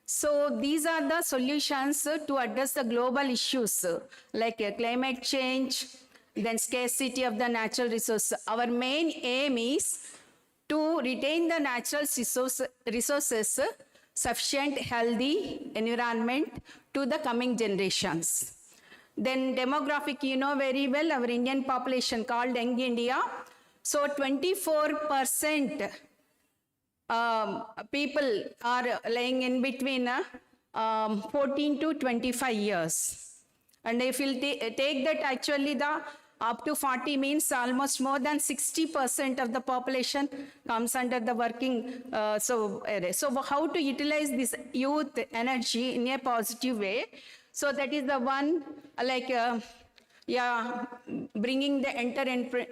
So these are the solutions to address the global issues like climate change, then scarcity of the natural resources. Our main aim is to retain the natural resources, sufficient healthy environment to the coming generations. Then demographic, you know very well, our Indian population called Young India. So 24% people are lying in between 14 to 25 years. And if you take that, actually the up to 40 means almost more than 60% of the population comes under the working. So how to utilize this youth energy in a positive way? So that is the one, like, bringing the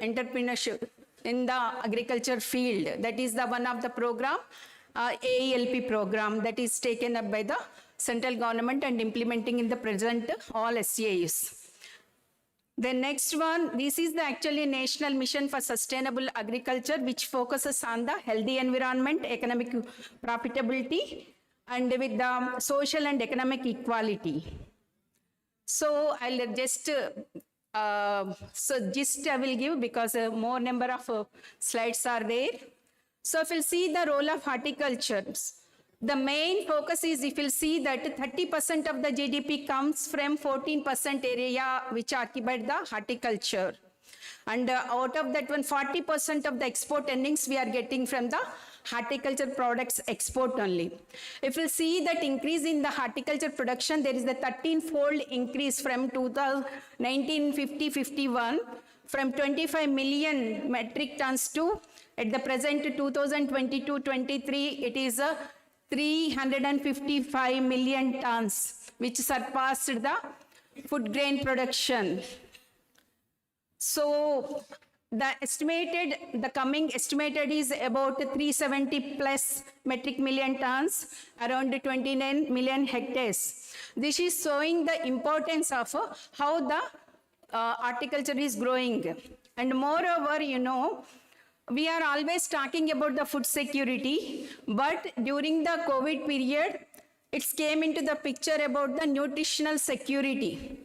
entrepreneurship in the agriculture field. That is the one of the program, AELP program, that is taken up by the central government and implementing in the present all SCAs. The next one, this is the actually National Mission for Sustainable Agriculture, which focuses on the healthy environment, economic profitability, and with the social and economic equality. So I'll just I will give, because more number of slides are there. So if you'll see the role of horticulture, the main focus is, if you'll see that 30% of the GDP comes from 14% area which occupied the horticulture. And out of that one, 40% of the export earnings we are getting from the horticulture products export only. If you see that increase in the horticulture production, there is the 13-fold increase from 1950-51, from 25 million metric tons to, at the present 2022-23, it is 355 million tons, which surpassed the food grain production. So the coming estimated is about 370 plus metric million tons, around 29 million hectares. This is showing the importance of how the horticulture is growing. And moreover, you know, we are always talking about the food security, but during the COVID period, it came into the picture about the nutritional security.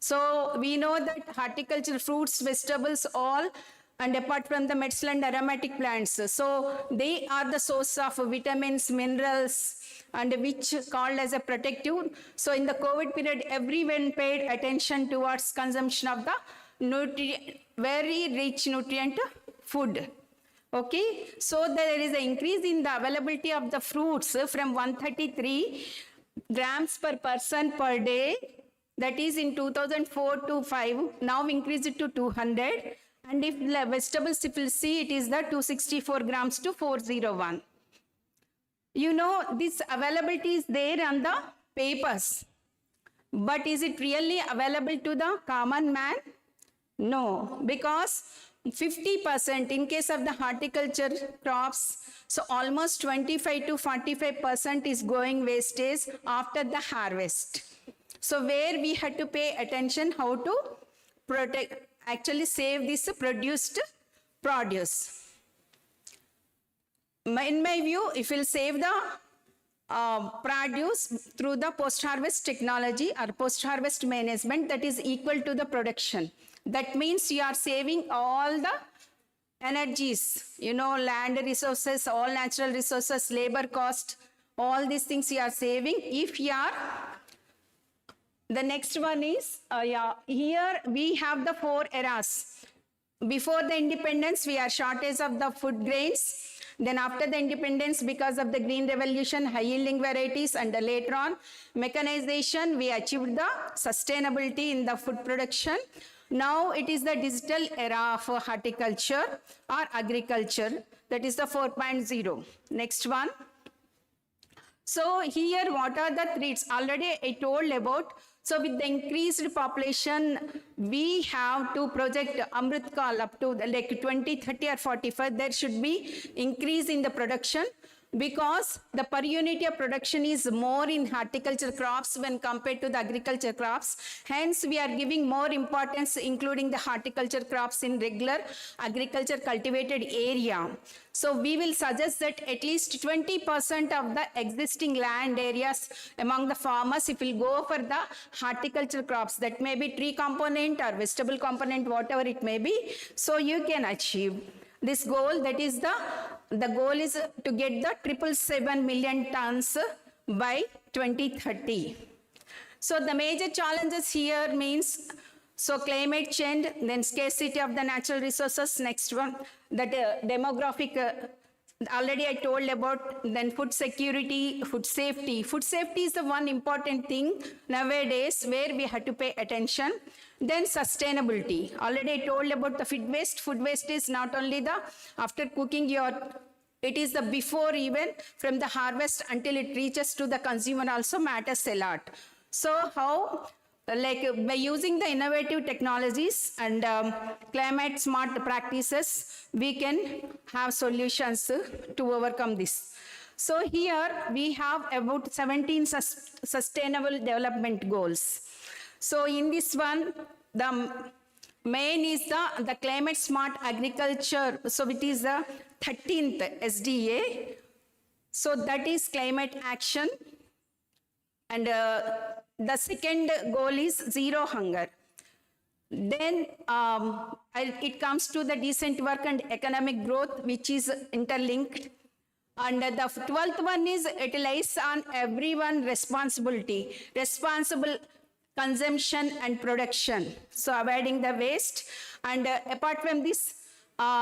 So we know that horticulture, fruits, vegetables, all, and apart from the medicinal and aromatic plants, so they are the source of vitamins, minerals, and which called as a protective. So in the COVID period, everyone paid attention towards consumption of the very rich nutrient food. Okay, so there is an increase in the availability of the fruits from 133 grams per person per day, that is in 2004-5, now increased it to 200. And if the vegetables, if you see, it is the 264 grams to 401. You know, this availability is there on the papers, but is it really available to the common man? No, because 50% in case of the horticulture crops, so almost 25 to 45% is going wastage after the harvest. So where we had to pay attention how to protect, actually save this produced produce. In my view, if we'll save the produce through the post-harvest technology or post-harvest management, that is equal to the production. That means you are saving all the energies, you know, land resources, all natural resources, labor cost, all these things you are saving. If you are, the next one is, here we have the 4 eras. Before the independence, we are shortage of the food grains. Then after the independence, because of the green revolution, high yielding varieties, and later on mechanization, we achieved the sustainability in the food production. Now it is the digital era of horticulture or agriculture, that is the 4.0. Next one. So here, what are the threats? Already I told about. So with the increased population, we have to project Amrit Kal up to like 2030 or 45. There should be increase in the production, because the per unit of production is more in horticulture crops when compared to the agriculture crops. Hence, we are giving more importance including the horticulture crops in regular agriculture cultivated area. So we will suggest that at least 20% of the existing land areas among the farmers, if we'll go for the horticulture crops, that may be tree component or vegetable component, whatever it may be, so you can achieve this goal. That is the goal is to get the 777 million tons by 2030. So the major challenges here means, so climate change, then scarcity of the natural resources. Next one, that demographic, already I told about. Then food security, food safety. Food safety is the one important thing nowadays where we have to pay attention. Then sustainability. Already I told about the food waste. Food waste is not only the after cooking it is the before, even from the harvest until it reaches to the consumer also matters a lot. So how, like by using the innovative technologies and climate smart practices, we can have solutions to overcome this. So here we have about 17 sustainable development goals. So in this one, the main is the climate smart agriculture. So it is the 13th SDA. So that is climate action. And the second goal is zero hunger. Then it comes to the decent work and economic growth, which is interlinked. And the 12th one is, it lies on everyone responsibility, responsible consumption and production. So avoiding the waste. And apart from this,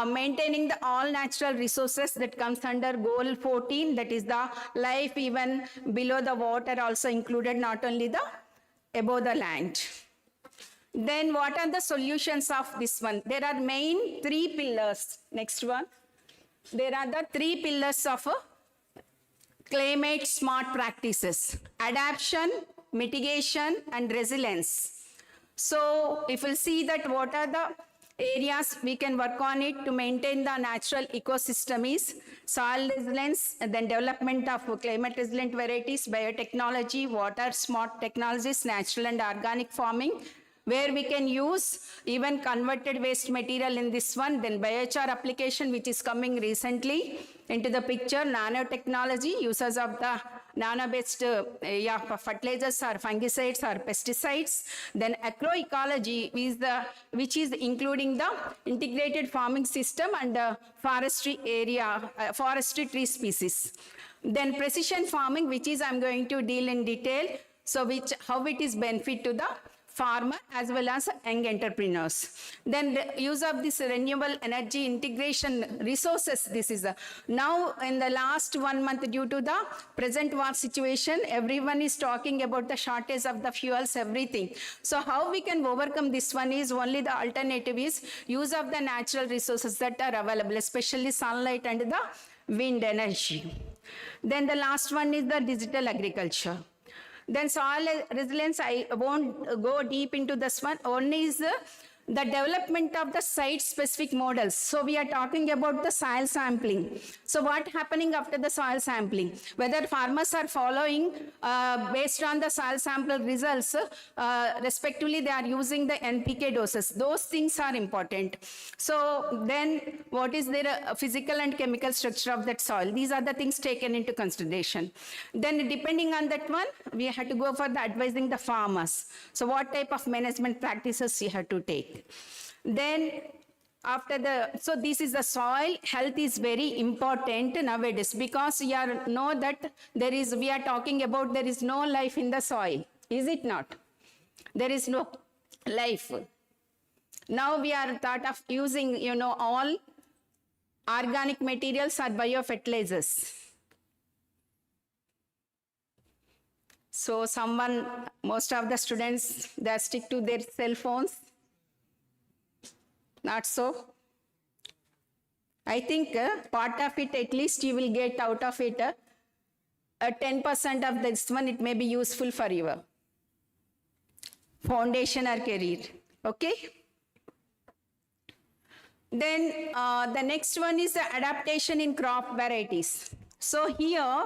maintaining the all natural resources that comes under goal 14, that is the life even below the water also included, not only the above the land. Then what are the solutions of this one? There are main 3 pillars. Next one. There are the 3 pillars of climate smart practices: adaptation, mitigation, and resilience. So if we'll see that what are the areas we can work on it to maintain the natural ecosystem is soil resilience, and then development of climate resilient varieties, biotechnology, water smart technologies, natural and organic farming, where we can use even converted waste material in this one, then biochar application, which is coming recently into the picture, nanotechnology, uses of the nano-based fertilizers or fungicides or pesticides, then agroecology, which is including the integrated farming system and forestry area, forestry tree species. Then precision farming, which is I'm going to deal in detail, so how it is benefit to the farmer as well as young entrepreneurs. Then the use of this renewable energy integration resources, this is now in the last 1 month due to the present war situation, everyone is talking about the shortage of the fuels, everything. So how we can overcome this one is only the alternative is use of the natural resources that are available, especially sunlight and the wind energy. Then the last one is the digital agriculture. Then soil resilience, I won't go deep into this one, only is the development of the site-specific models. So we are talking about the soil sampling. So what happening after the soil sampling? Whether farmers are following based on the soil sample results, respectively they are using the NPK doses. Those things are important. So then what is their physical and chemical structure of that soil? These are the things taken into consideration. Then depending on that one, we have to go for the advising the farmers. So what type of management practices you have to take? Then after so this is the soil health is very important nowadays, because we know that we are talking about there is no life in the soil, is it not? There is no life. Now we are thought of using, all organic materials or biofertilizers. So most of the students, they stick to their cell phones. Not so. I think part of it, at least you will get out of it, 10% of this one, it may be useful for your foundation or career. Okay? Then the next one is the adaptation in crop varieties. So here,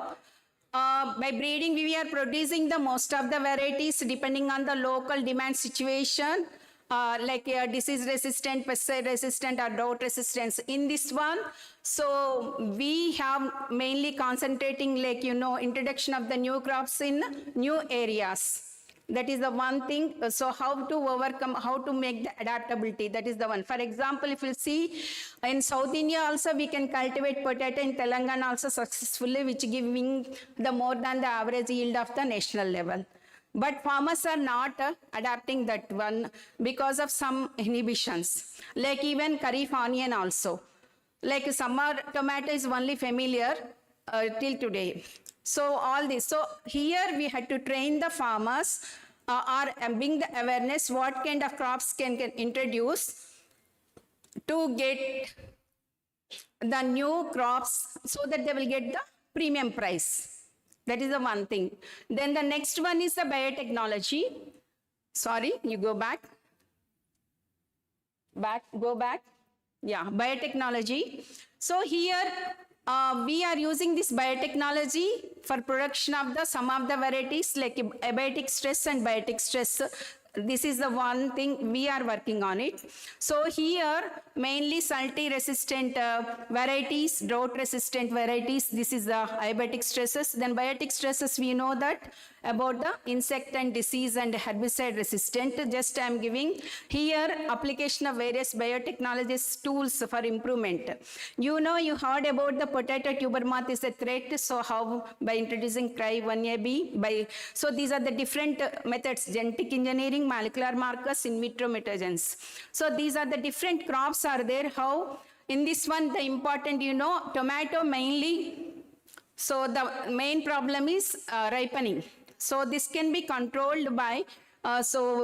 by breeding, we are producing the most of the varieties depending on the local demand situation. Like disease resistant, pesticide resistant, or drought resistance in this one. So we have mainly concentrating like, introduction of the new crops in new areas. That is the one thing. So how to overcome, how to make the adaptability, that is the one. For example, if you see in South India also, we can cultivate potato in Telangana also successfully, which giving the more than the average yield of the national level. But farmers are not adapting that one because of some inhibitions, like even kharif onion also. Like summer tomato is only familiar till today. So all this. So here we had to train the farmers or bring the awareness what kind of crops can introduce to get the new crops so that they will get the premium price. That is the one thing. Then the next one is the biotechnology. Sorry, you go back. Go back. Yeah, biotechnology. So here we are using this biotechnology for production of some of the varieties like abiotic stress and biotic stress. This is the one thing we are working on it. So here mainly salty resistant varieties, drought resistant varieties. This is the abiotic stresses. Then biotic stresses, we know that about the insect and disease and herbicide resistant. Just I am giving here application of various biotechnologies tools for improvement. You heard about the potato tuber moth is a threat. So how by introducing CRY1AB so these are the different methods: genetic engineering, molecular markers, in vitro mutagens. So these are the different crops are there. How In this one, the important, tomato mainly, so the main problem is ripening. So this can be controlled by,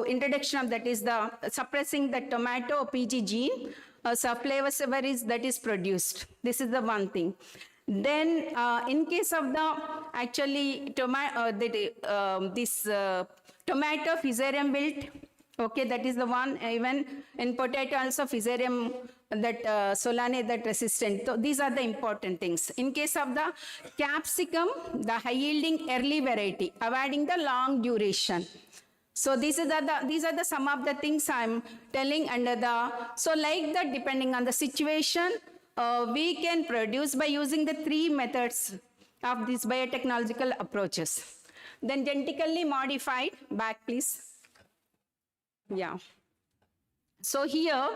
introduction of that is the suppressing the tomato PG gene, so flavonoids that is produced. This is the one thing. Then in case of the actually tomato fusarium wilt, okay, that is the one. Even in potato also fusarium that solane that resistant. So these are the important things. In case of the capsicum, the high yielding early variety, avoiding the long duration. So these are the some of the things I'm telling under the, so like that depending on the situation, we can produce by using the 3 methods of these biotechnological approaches. Then genetically modified, back please. Yeah. So here,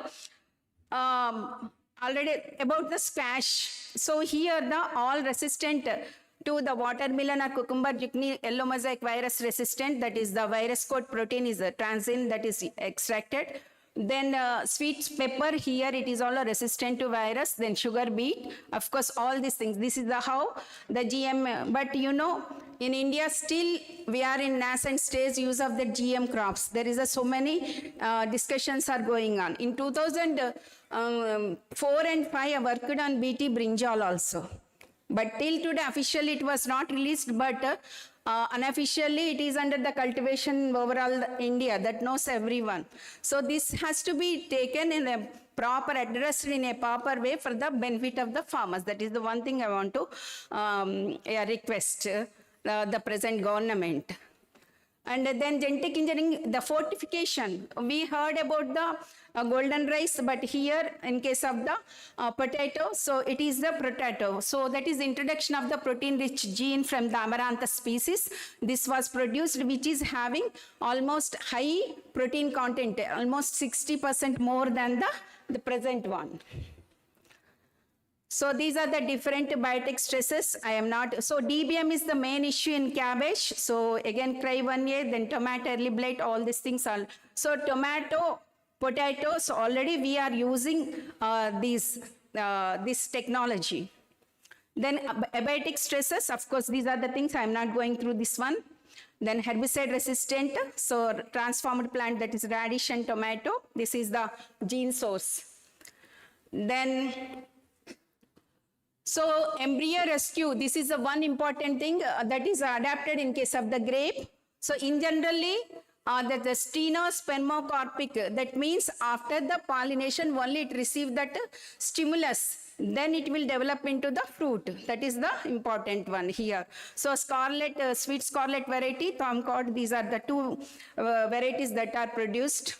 already about the squash. So here the all resistant to the watermelon or cucumber zucchini yellow mosaic virus resistant, that is the virus code protein is a transient that is extracted. Then sweet pepper, here it is all resistant to virus. Then sugar beet, of course all these things. This is the how the GM, but in India still we are in nascent stage use of the GM crops. There is so many discussions are going on. In 2004 and 5 I worked on BT brinjal also. But till today officially it was not released, but unofficially it is under the cultivation overall India, that knows everyone. So this has to be taken in a proper, addressed in a proper way for the benefit of the farmers. That is the one thing I want to request the present government. And then genetic engineering, the fortification. We heard about the golden rice, but here in case of the potato, so it is the potato. So that is introduction of the protein-rich gene from the amaranthus species. This was produced, which is having almost high protein content, almost 60% more than the present one. So these are the different biotic stresses. I am not, so DBM is the main issue in cabbage. So again, cry 1A, then tomato, early blight, all these things are. So tomato, potatoes, already we are using this technology. Then abiotic stresses, of course, these are the things. I am not going through this one. Then herbicide resistant, so transformed plant, that is radish and tomato. This is the gene source. Then so embryo rescue, this is the one important thing that is adapted in case of the grape. So in generally, the stenospermocarpic, that means after the pollination only it receives that stimulus, then it will develop into the fruit. That is the important one here. So scarlet, sweet scarlet variety, tomcod, these are the 2 varieties that are produced.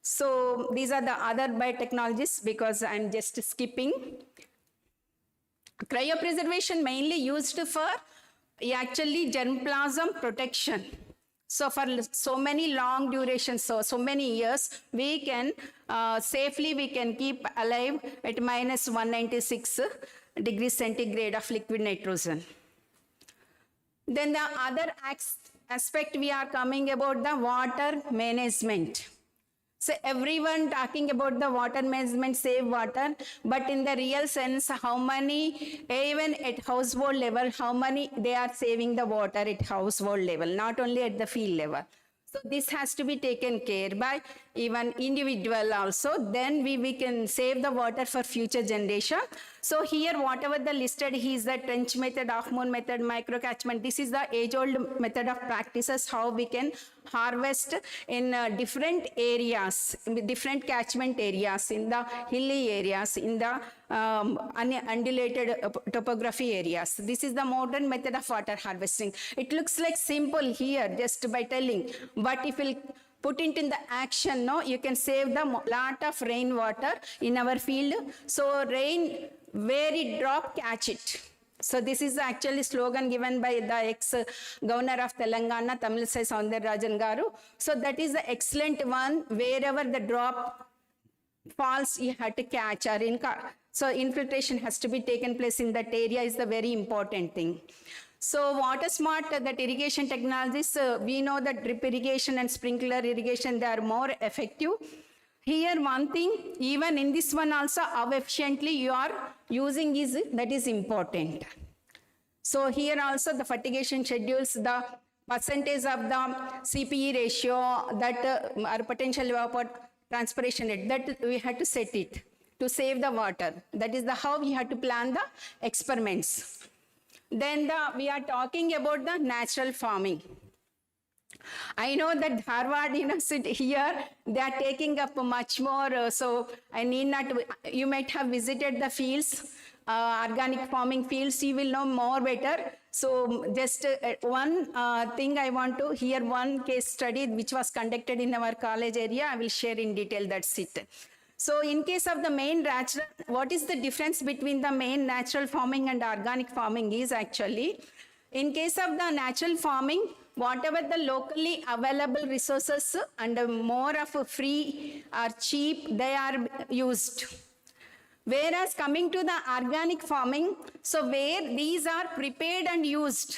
So these are the other biotechnologies because I'm just skipping. Cryopreservation mainly used for actually germplasm protection. So for so many long durations, so many years, we can safely we can keep alive at minus 196 degrees centigrade of liquid nitrogen. Then the other aspect we are coming about the water management. So everyone talking about the water management, save water, but in the real sense, how many, even at household level, how many they are saving the water at household level, not only at the field level. So this has to be taken care by even individual also. Then we can save the water for future generation. So here, whatever the listed is the trench method, half-moon method, micro-catchment. This is the age-old method of practices, how we can harvest in different areas, different catchment areas, in the hilly areas, in the undulated topography areas. This is the modern method of water harvesting. It looks like simple here, just by telling, but if we'll put it in the action, no, you can save the lot of rainwater in our field. So rain, where it drop, catch it. So this is actually slogan given by the ex-governor of Telangana, Tamilisai Soundararajan Garu. So that is the excellent one. Wherever the drop falls, you have to catch. So infiltration has to be taken place in that area is the very important thing. So water smart, that irrigation technologies, we know that drip irrigation and sprinkler irrigation, they are more effective. Here one thing, even in this one also, how efficiently you are using that is important. So here also the fertigation schedules, the percentage of the CPE ratio, that our potential evapotranspiration rate, that we had to set it to save the water. That is how we had to plan the experiments. Then we are talking about the natural farming. I know that Dharwad University here, they are taking up much more, so I need not, you might have visited the fields, organic farming fields, you will know more better. So just one thing I want to hear, one case study which was conducted in our college area, I will share in detail, that's it. So in case of the main natural, what is the difference between the main natural farming and organic farming is actually, in case of the natural farming, whatever the locally available resources and more of free or cheap, they are used. Whereas coming to the organic farming, so where these are prepared and used,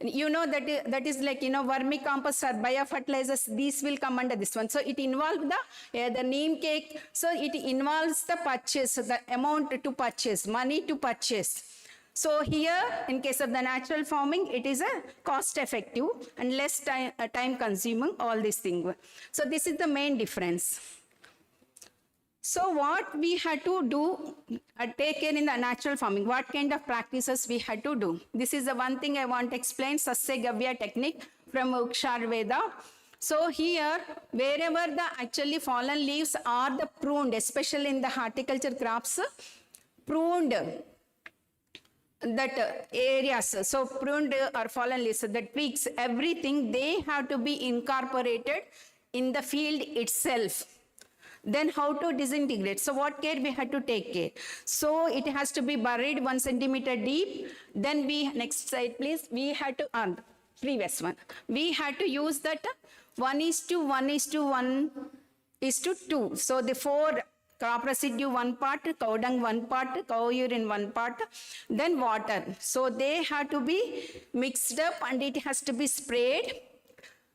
you know that is like, you know, vermicompost or biofertilizers, these will come under this one. So it involves the neem cake, so it involves the purchase, the amount to purchase, money to purchase. So here, in case of the natural farming, it is a cost effective and less time consuming, all these things. So this is the main difference. So what we had to do, take care in the natural farming, what kind of practices we had to do. This is the one thing I want to explain, Sasya Gavya technique from Ukshar Veda. So here, wherever the actually fallen leaves are the pruned, especially in the horticulture crops, pruned, that areas, so pruned or fallen leaves, the twigs, everything, they have to be incorporated in the field itself. Then how to disintegrate? So what care we had to take care? So it has to be buried 1 centimeter deep. Then next slide please, we had to, previous one, we had to use that 1:1:1:2. So the 4 crop residue 1 part, cow dung 1 part, cow urine 1 part, then water. So they have to be mixed up and it has to be sprayed.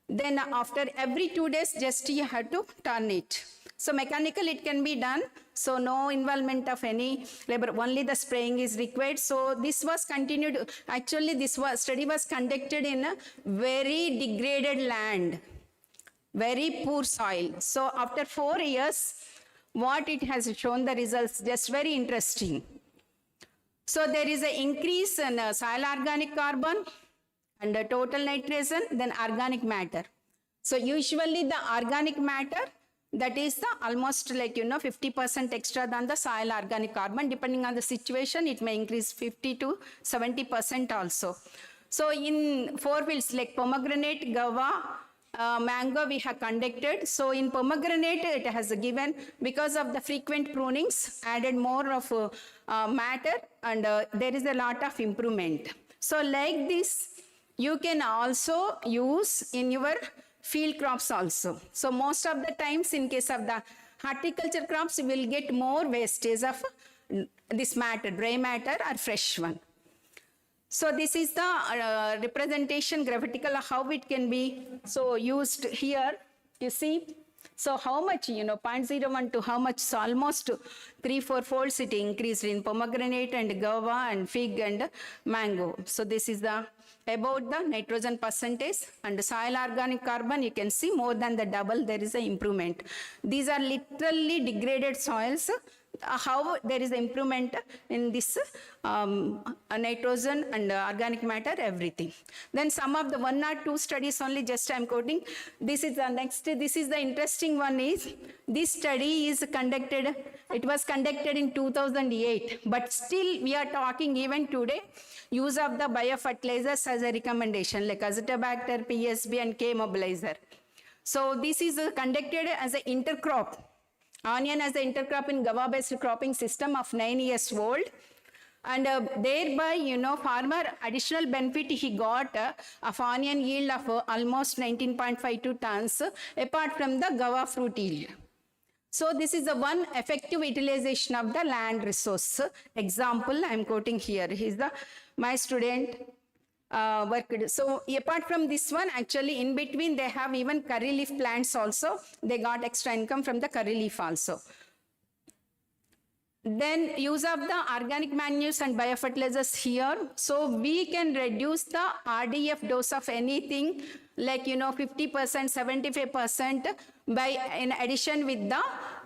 Then after every 2 days, just you have to turn it. So mechanical it can be done. So no involvement of any labor, only the spraying is required. So this was continued. Actually, this study was conducted in a very degraded land, very poor soil. So after 4 years, what it has shown the results, just very interesting. So there is an increase in soil organic carbon and the total nitrogen, then organic matter. So usually the organic matter, that is the almost like, 50% extra than the soil organic carbon. Depending on the situation, it may increase 50 to 70% also. So in 4 fields like pomegranate, guava, mango we have conducted. So in pomegranate it has given, because of the frequent prunings, added more of matter and there is a lot of improvement. So like this, you can also use in your field crops also. So most of the times in case of the horticulture crops, you will get more wastage of this matter, dry matter or fresh one. So this is the representation graphitical, how it can be so used here, you see. So how much, 0.01 to how much, so almost 3-4 folds it increased in pomegranate and guava and fig and mango. So this is the about the nitrogen percentage and soil organic carbon, you can see more than the double, there is an improvement. These are literally degraded soils. How there is improvement in this nitrogen and organic matter, everything. Then some of the 1 or 2 studies only, just I am quoting. This is the next, this is the interesting one is, this study is conducted, it was conducted in 2008, but still we are talking even today, use of the biofertilizers as a recommendation, like azotobacter, PSB and K mobilizer. So this is conducted as an intercrop. Onion as the intercrop in guava-based cropping system of 9 years old. And thereby, farmer additional benefit he got of onion yield of almost 19.52 tons apart from the guava fruit yield. So this is the one effective utilization of the land resource. Example, I am quoting here. He is my student worked. So apart from this one, actually in between they have even curry leaf plants also. They got extra income from the curry leaf also. Then use of the organic manures and biofertilizers here. So we can reduce the RDF dose of anything like, 50%, 75% by in addition with the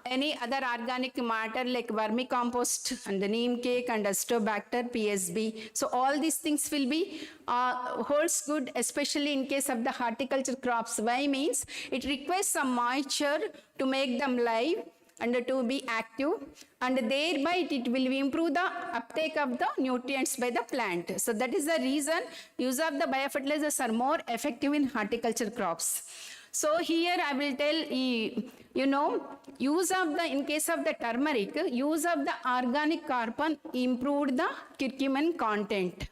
any other organic matter like vermicompost and the neem cake and Astrobacter, PSB. So all these things will be holds good, especially in case of the horticulture crops. Why means it requires some moisture to make them live and to be active, and thereby it will improve the uptake of the nutrients by the plant. So that is the reason use of the biofertilizers are more effective in horticulture crops. So here I will tell use of the, in case of the turmeric, use of the organic carbon improved the curcumin content.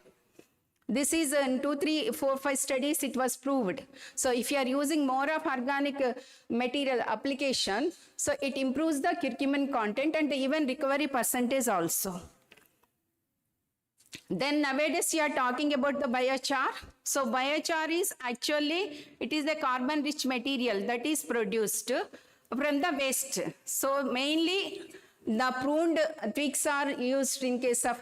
This is in 2, 3, 4, 5 studies it was proved. So if you are using more of organic material application, so it improves the curcumin content and even recovery percentage also. Then nowadays you are talking about the biochar. So biochar is actually, it is a carbon rich material that is produced from the waste. So mainly the pruned twigs are used in case of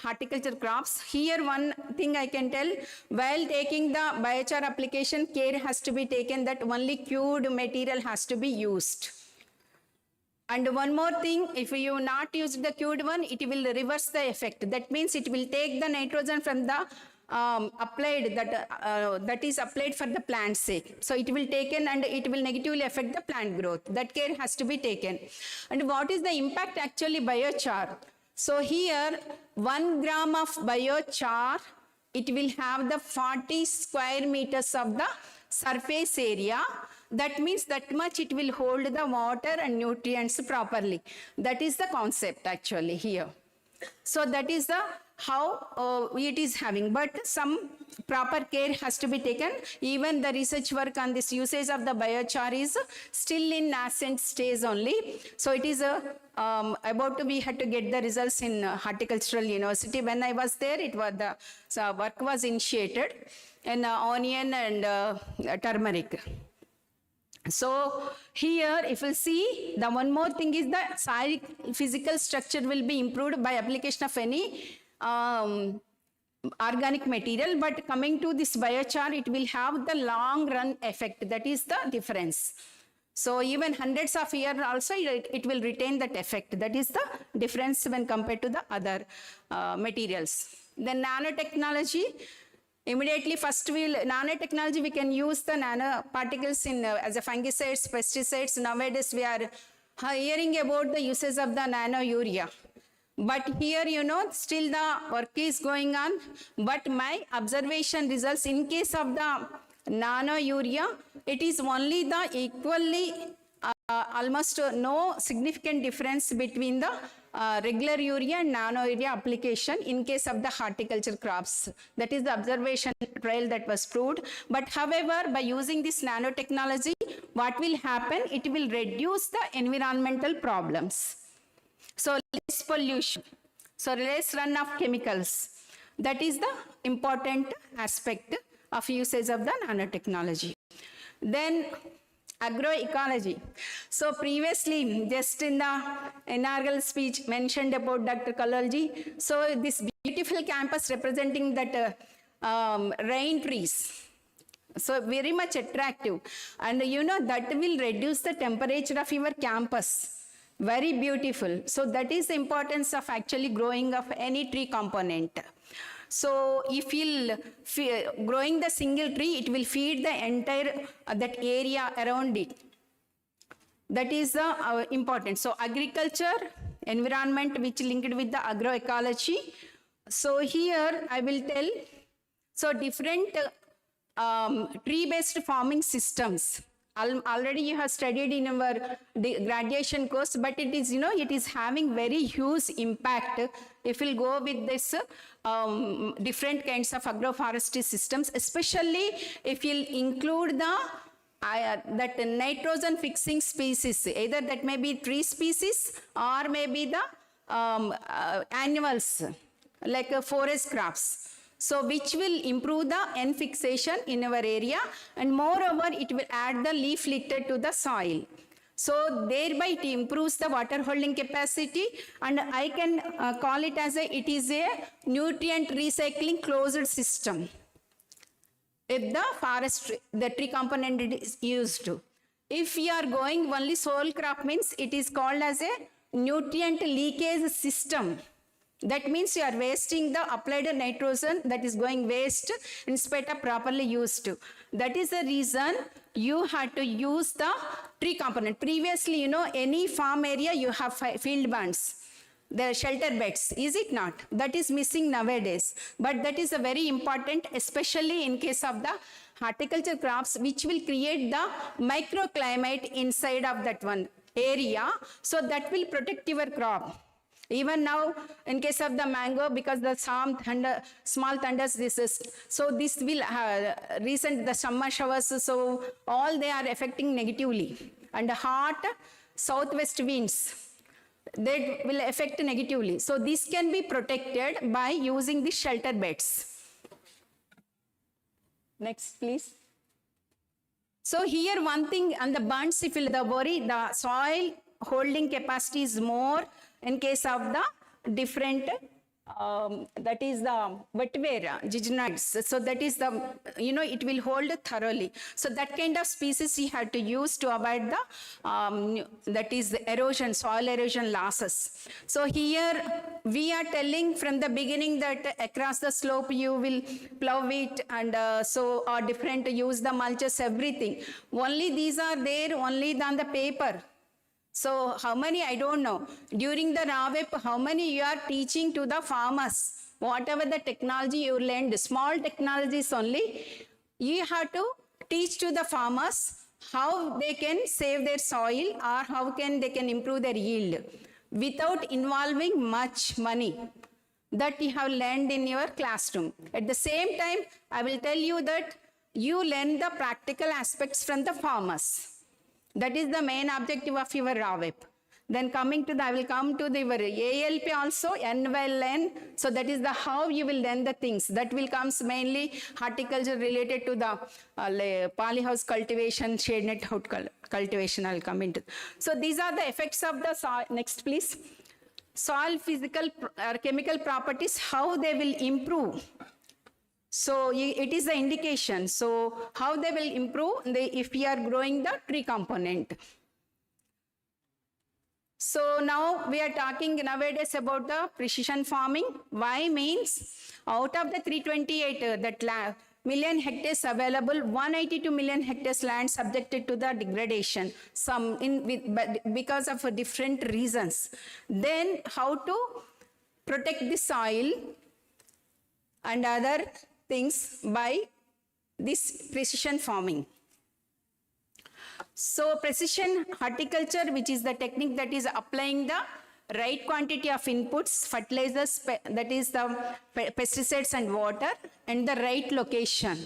horticulture crops. Here one thing I can tell, while taking the biochar application, care has to be taken that only cured material has to be used. And one more thing, if you not use the cured one, it will reverse the effect. That means it will take the nitrogen from the applied, that is applied for the plant's sake. So it will taken and it will negatively affect the plant growth. That care has to be taken. And what is the impact actually biochar? So here 1 gram of biochar, it will have the 40 square meters of the surface area. That means that much it will hold the water and nutrients properly. That is the concept actually here. So that is the how it is having, but some proper care has to be taken. Even the research work on this usage of the biochar is still in nascent stage only. So it is about to, we had to get the results in horticultural university. When I was there, it was the work was initiated in onion and turmeric. So here if you see, the one more thing is that soil physical structure will be improved by application of any organic material, but coming to this biochar, it will have the long run effect. That is the difference. So even hundreds of years also it will retain that effect. That is the difference when compared to the other materials. Then nanotechnology. Immediately first nanotechnology, we can use the nanoparticles in as a fungicides, pesticides. Nowadays we are hearing about the uses of the nano urea. But here, still the work is going on. But my observation results in case of the nano urea, it is only the equally almost no significant difference between the regular urea and nano urea application in case of the horticulture crops. That is the observation trial that was proved. But however, by using this nanotechnology, what will happen? It will reduce the environmental problems. So less pollution, so less run of chemicals. That is the important aspect of usage of the nanotechnology. Then agroecology. So previously, just in the inaugural speech mentioned about Dr. Kololgi, so this beautiful campus representing that rain trees. So very much attractive. And that will reduce the temperature of your campus. Very beautiful. So that is the importance of actually growing of any tree component. So if you'll growing the single tree, it will feed the entire that area around it. That is the important. So agriculture, environment, which linked with the agroecology. So here I will tell, so different tree-based farming systems. Already you have studied in our graduation course, but it is, it is having very huge impact if we'll go with this different kinds of agroforestry systems, especially if you'll include the that nitrogen fixing species, either that may be tree species or maybe the annuals like forest crops. So which will improve the N fixation in our area, and moreover it will add the leaf litter to the soil. So thereby it improves the water holding capacity, and I can call it as it is a nutrient recycling closed system. If the forestry, the tree component is used to. If we are going only sole crop means it is called as a nutrient leakage system. That means you are wasting the applied nitrogen that is going waste instead of properly used. That is the reason you had to use the tree component. Previously, you know, any farm area you have field bunds, the shelter beds, is it not? That is missing nowadays. But that is a very important, especially in case of the horticulture crops, which will create the microclimate inside of that one area. So that will protect your crop. Even now, in case of the mango, because the small thunders, this will recent the summer showers, so all they are affecting negatively. And hot southwest winds, that will affect negatively. So this can be protected by using the shelter beds. Next, please. So here one thing, and the bunds, if you worry, the soil holding capacity is more in case of the different, that is the vetiver, giganoids. So that is the, you know, it will hold thoroughly. So that kind of species you have to use to avoid the, that is the erosion, soil erosion losses. So here we are telling from the beginning that across the slope you will plow it, and or different, use the mulches, everything. Only these are there only on the paper. So how many, I don't know. During the RAWEP, how many you are teaching to the farmers? Whatever the technology you learned, small technologies only, you have to teach to the farmers how they can save their soil or how they can improve their yield without involving much money that you have learned in your classroom. At the same time, I will tell you that you learn the practical aspects from the farmers. That is the main objective of your RAWEP. Then coming to the, I will come to the ALP also, NLN. So that is the how you will learn the things. That will comes mainly horticulture related to the polyhouse cultivation, shade net cultivation. I will come into. So these are the effects of the soil. Next, please. Soil physical or chemical properties, how they will improve. So it is the indication. So how they will improve if we are growing the tree component. So now we are talking nowadays about the precision farming. Why means out of the 328 that million hectares available, 182 million hectares land subjected to the degradation, some because of different reasons. Then how to protect the soil and other things by this precision farming. So precision horticulture, which is the technique that is applying the right quantity of inputs, fertilizers, that is the pesticides and water, and the right location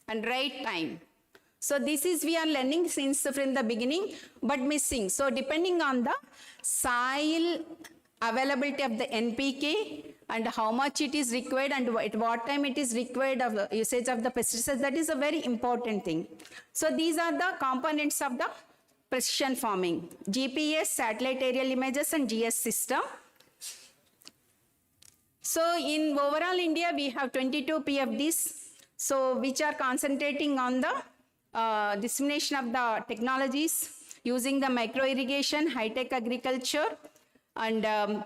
and right time. So this is we are learning since from the beginning, but missing. So depending on the soil availability of the NPK and how much it is required and at what time it is required of the usage of the pesticides, that is a very important thing. So these are the components of the precision farming: GPS, satellite aerial images, and GS system. So in overall India, we have 22 PFDs, so which are concentrating on the dissemination of the technologies using the micro irrigation, high-tech agriculture, and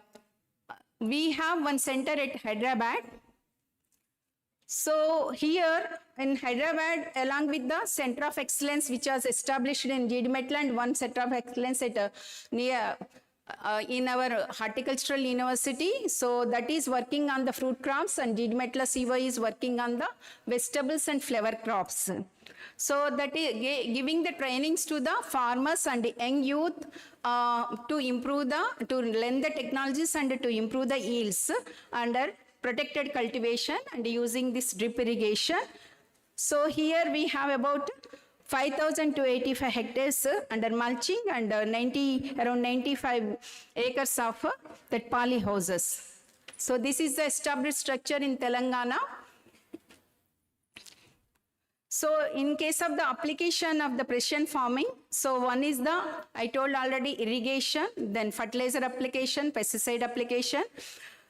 we have one center at Hyderabad. So here in Hyderabad, along with the Center of Excellence, which was established in GD Metal, and one Center of Excellence at near in our Horticultural University. So that is working on the fruit crops, and GD Metal CY is working on the vegetables and flower crops. So that is giving the trainings to the farmers and the young youth to improve to learn the technologies and to improve the yields under protected cultivation and using this drip irrigation. So here we have about 5,285 hectares under mulching and around 95 acres of that poly houses. So this is the established structure in Telangana. So in case of the application of the precision farming, so one is the, I told already, irrigation, then fertilizer application, pesticide application,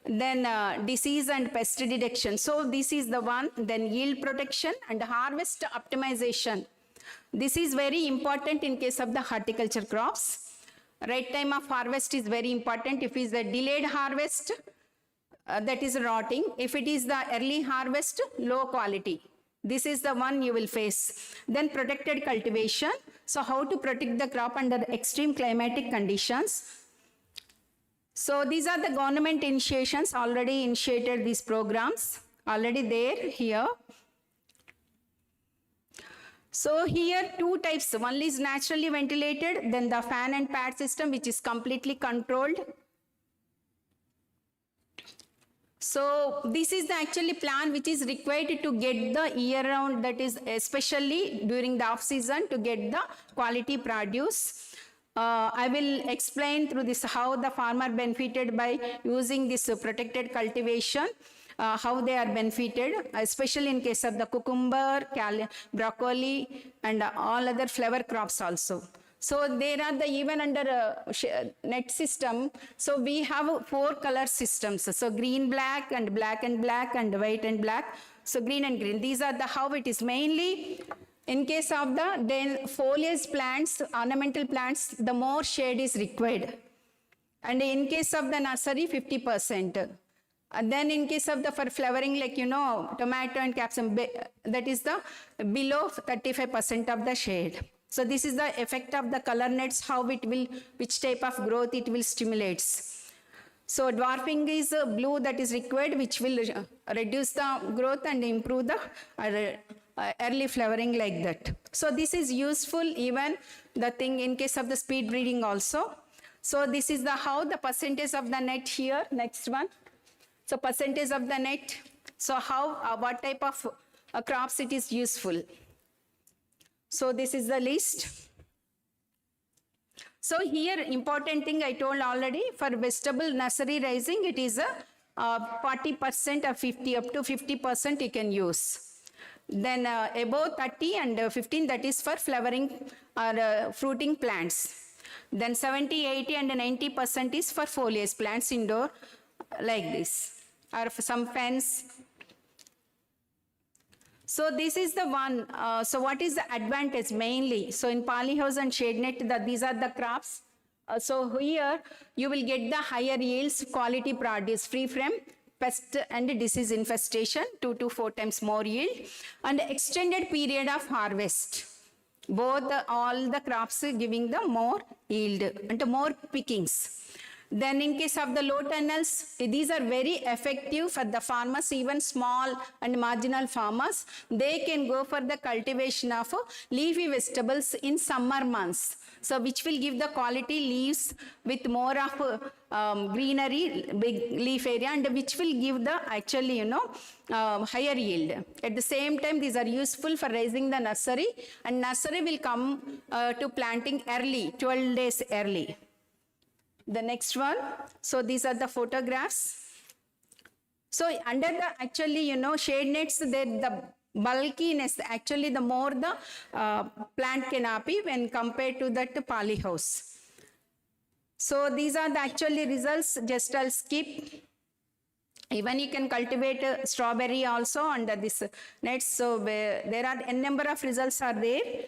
then disease and pest detection. So this is the one, then yield protection and harvest optimization. This is very important in case of the horticulture crops. Right time of harvest is very important. If it is a delayed harvest, that is rotting. If it is the early harvest, low quality. This is the one you will face. Then protected cultivation. So how to protect the crop under extreme climatic conditions. So these are the government initiations, already initiated these programs, already there here. So here two types, one is naturally ventilated, then the fan and pad system which is completely controlled. So this is the actually plan which is required to get the year round, that is especially during the off season, to get the quality produce. I will explain through this how the farmer benefited by using this protected cultivation, how they are benefited, especially in case of the cucumber, broccoli, and all other flower crops also. So there are the even under net system. So we have 4 color systems. So green, black and black and black and white and black. So green and green. These are the how it is mainly. In case of the then foliage plants, ornamental plants, the more shade is required. And in case of the nursery, 50%. And then in case of the for flowering, like tomato and capsicum, that is the below 35% of the shade. So this is the effect of the color nets, how it will, which type of growth it will stimulates. So dwarfing is blue that is required, which will reduce the growth and improve the early flowering like that. So this is useful even the thing in case of the speed breeding also. So this is the how the percentage of the net here, next one. So percentage of the net. So how, what type of crops it is useful. So this is the list. So here important thing I told already, for vegetable nursery raising it is a 40% or 50 up to 50% you can use. Then above 30 and 15, that is for flowering or fruiting plants. Then 70, 80 and 90% is for foliage plants indoor like this, or for some fence. So this is the one. So what is the advantage mainly? So in polyhouse and shade net, these are the crops. So here you will get the higher yields, quality produce free from pest and disease infestation, 2 to 4 times more yield, and extended period of harvest. Both all the crops giving the more yield and more pickings. Then in case of the low tunnels, these are very effective for the farmers, even small and marginal farmers. They can go for the cultivation of leafy vegetables in summer months. So which will give the quality leaves with more of greenery, big leaf area, and which will give the actually, higher yield. At the same time, these are useful for raising the nursery, and nursery will come to planting early, 12 days early. The next one. So these are the photographs. So under the actually, shade nets, the bulkiness, actually the more the plant canopy when compared to that polyhouse. So these are the actually results. Just I'll skip. Even you can cultivate strawberry also under this nets. So there are a number of results are there.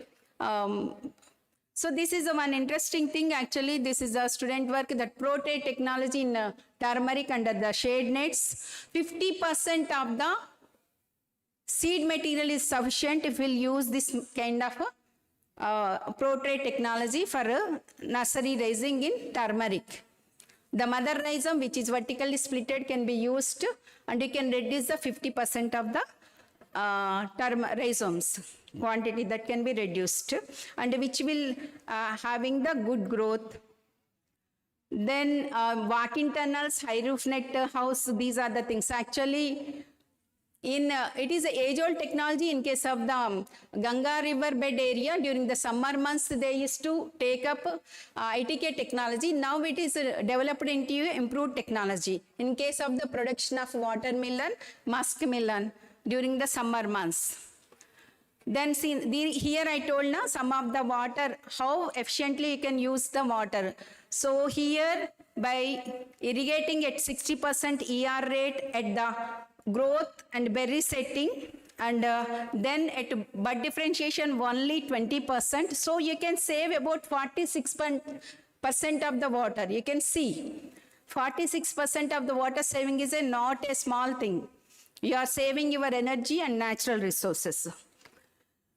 So this is one interesting thing actually. This is a student work that ProTrade technology in turmeric under the shade nets. 50% of the seed material is sufficient if we'll use this kind of ProTrade technology for nursery raising in turmeric. The mother rhizome, which is vertically splitted, can be used, and you can reduce the 50% of the rhizomes quantity that can be reduced, and which will having the good growth. Then walk-in tunnels, high roof net house, these are the things. Actually, it is age-old technology in case of the Ganga river bed area. During the summer months, they used to take up ITK technology. Now it is developed into improved technology. In case of the production of watermelon, muskmelon during the summer months. Then see, here I told now some of the water, how efficiently you can use the water. So here by irrigating at 60% ER rate at the growth and berry setting, and then at bud differentiation only 20%. So you can save about 46% of the water. You can see 46% of the water saving is not a small thing. You are saving your energy and natural resources.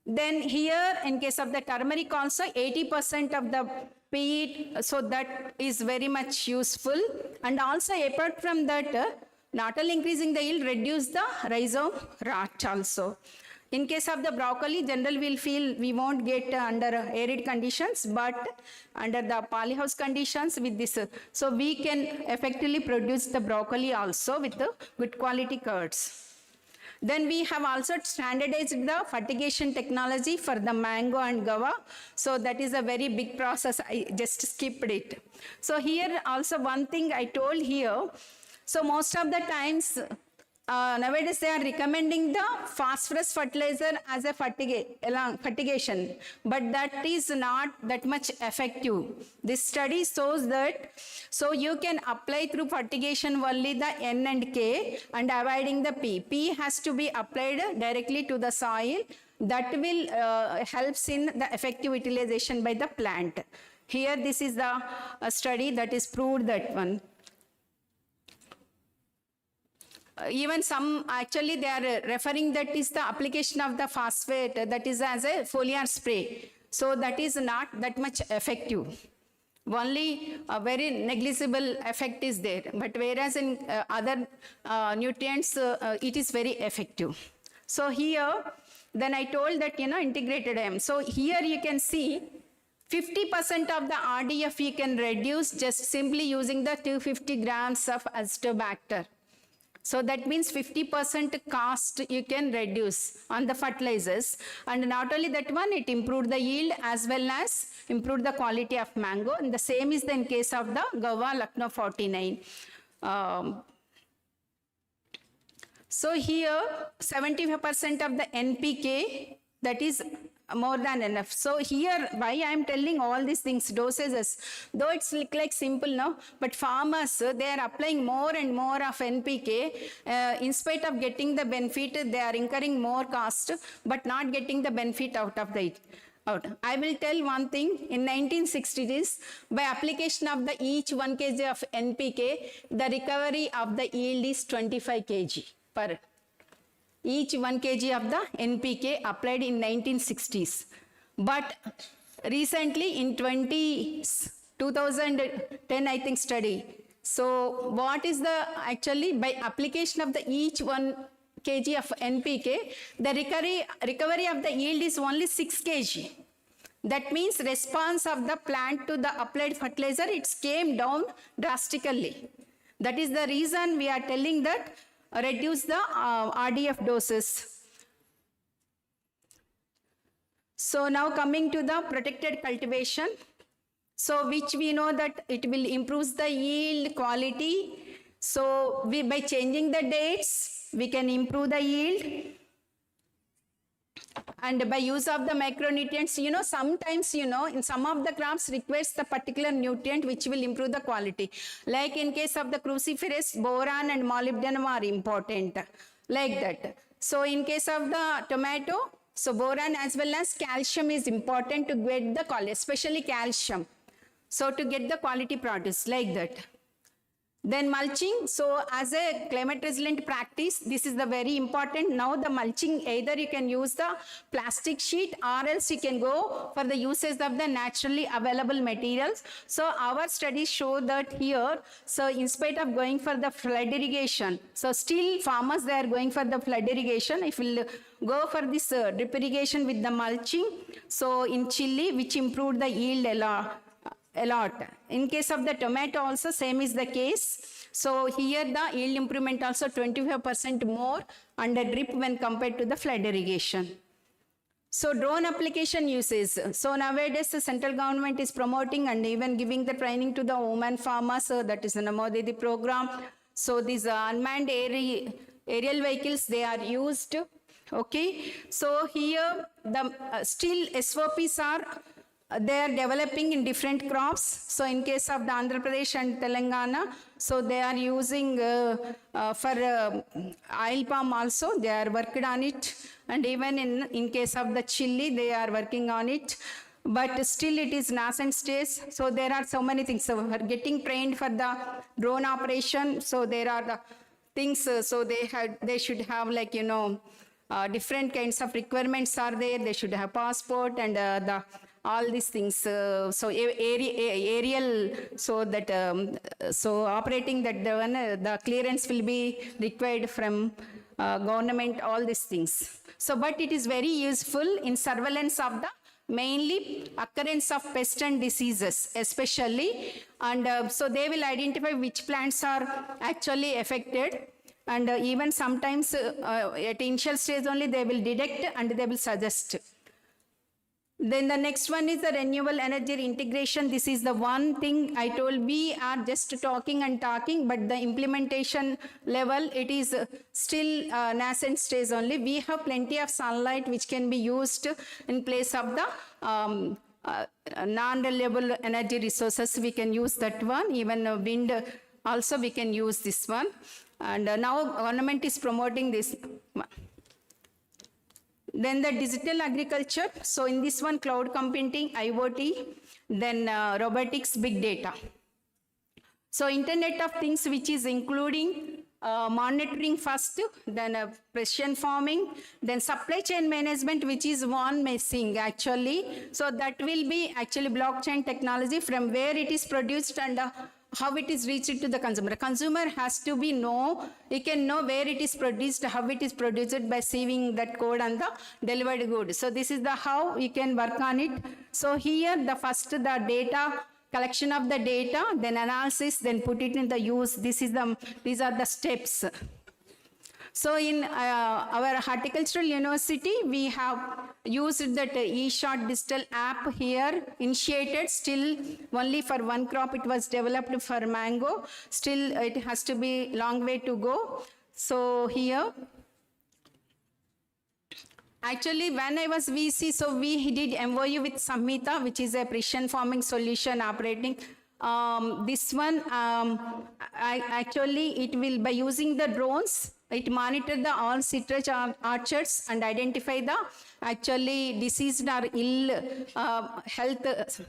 Then here, in case of the turmeric also, 80% of the peat, so that is very much useful. And also apart from that, not only increasing the yield, reduce the rhizome rot also. In case of the broccoli, generally we'll feel we won't get under arid conditions, but under the polyhouse conditions with this, so we can effectively produce the broccoli also with the good quality curds. Then we have also standardized the fertigation technology for the mango and guava. So that is a very big process. I just skipped it. So here also one thing I told here. So most of the times, nowadays they are recommending the phosphorus fertilizer as a fertigation, but that is not that much effective. This study shows that, so you can apply through fertigation only the N and K and avoiding the P. P has to be applied directly to the soil. That will helps in the effective utilization by the plant. Here this is the study that is proved that one. Even some, actually they are referring that is the application of the phosphate, that is as a foliar spray. So that is not that much effective. Only a very negligible effect is there. But whereas in other nutrients, it is very effective. So here, then I told that, integrated IM. So here you can see 50% of the RDF you can reduce just simply using the 250 grams of azotobacter. So that means 50% cost you can reduce on the fertilizers. And not only that one, it improved the yield as well as improved the quality of mango. And the same is in case of the Guava Lucknow 49. So here 75% of the NPK, that is more than enough. So here, why I am telling all these things, dosages, though it's like simple now, but farmers, they are applying more and more of NPK. In spite of getting the benefit, they are incurring more cost, but not getting the benefit out of it. I will tell one thing, in 1960s, by application of the each 1 kg of NPK, the recovery of the yield is 25 kg per each 1 kg of the NPK applied in 1960s. But recently in 2010, I think, study. So what is the, actually by application of the each 1 kg of NPK, the recovery of the yield is only 6 kg. That means response of the plant to the applied fertilizer, it came down drastically. That is the reason we are telling that reduce the RDF doses. So now coming to the protected cultivation. So which we know that it will improve the yield quality. So by changing the dates, we can improve the yield. And by use of the macronutrients, sometimes, in some of the crops requires the particular nutrient which will improve the quality. Like in case of the cruciferous, boron and molybdenum are important, like that. So in case of the tomato, so boron as well as calcium is important to get the quality, especially calcium. So to get the quality produce, like that. Then mulching, so as a climate resilient practice, this is the very important. Now the mulching, either you can use the plastic sheet or else you can go for the uses of the naturally available materials. So our studies show that here, so in spite of going for the flood irrigation, so still farmers, they are going for the flood irrigation. If we'll go for this drip irrigation with the mulching, so in chili, which improved the yield a lot. In case of the tomato also, same is the case. So here the yield improvement also 25% more under drip when compared to the flood irrigation. So drone application uses. So nowadays the central government is promoting and even giving the training to the women farmers. So that is the Nalawadi program. So these unmanned aerial vehicles, they are used Okay, so here the still SOPs are they are developing in different crops. So in case of the Andhra Pradesh and Telangana, so they are using for oil palm also, they are working on it. And even in case of the chili, they are working on it. But still it is nascent stage. So there are so many things. So we are getting trained for the drone operation. So there are the things, so they should have like, you know, different kinds of requirements are there. They should have passport and all these things. So aerial, so that so operating that the clearance will be required from government, all these things. So but it is very useful in surveillance of the mainly occurrence of pests and diseases especially, and so they will identify which plants are actually affected, and even sometimes at initial stage only they will detect and they will suggest. Then the next one is the renewable energy integration. This is the one thing I told, we are just talking and talking, but the implementation level, it is still nascent stage only. We have plenty of sunlight which can be used in place of the non-renewable energy resources. We can use that one, even wind also we can use this one. And now government is promoting this. Then the digital agriculture. So in this one, cloud computing, IoT, then robotics, big data. So Internet of Things, which is including monitoring first, then precision farming, then supply chain management, which is one missing actually. So that will be actually blockchain technology, from where it is produced and how it is reached to the consumer. Consumer has to be he can know where it is produced, how it is produced by saving that code and the delivered good. So this is the how you can work on it. So here the first the data, collection of the data, then analysis, then put it in the use. These are the steps. So in our horticultural university, we have used that eShot digital app here, initiated. Still only for one crop it was developed for mango. Still it has to be long way to go. So here, actually when I was VC, so we did MOU with Samhita, which is a precision farming solution operating. This one, actually it will, by using the drones, it monitor the all citrus orchards and identify the actually diseased or ill health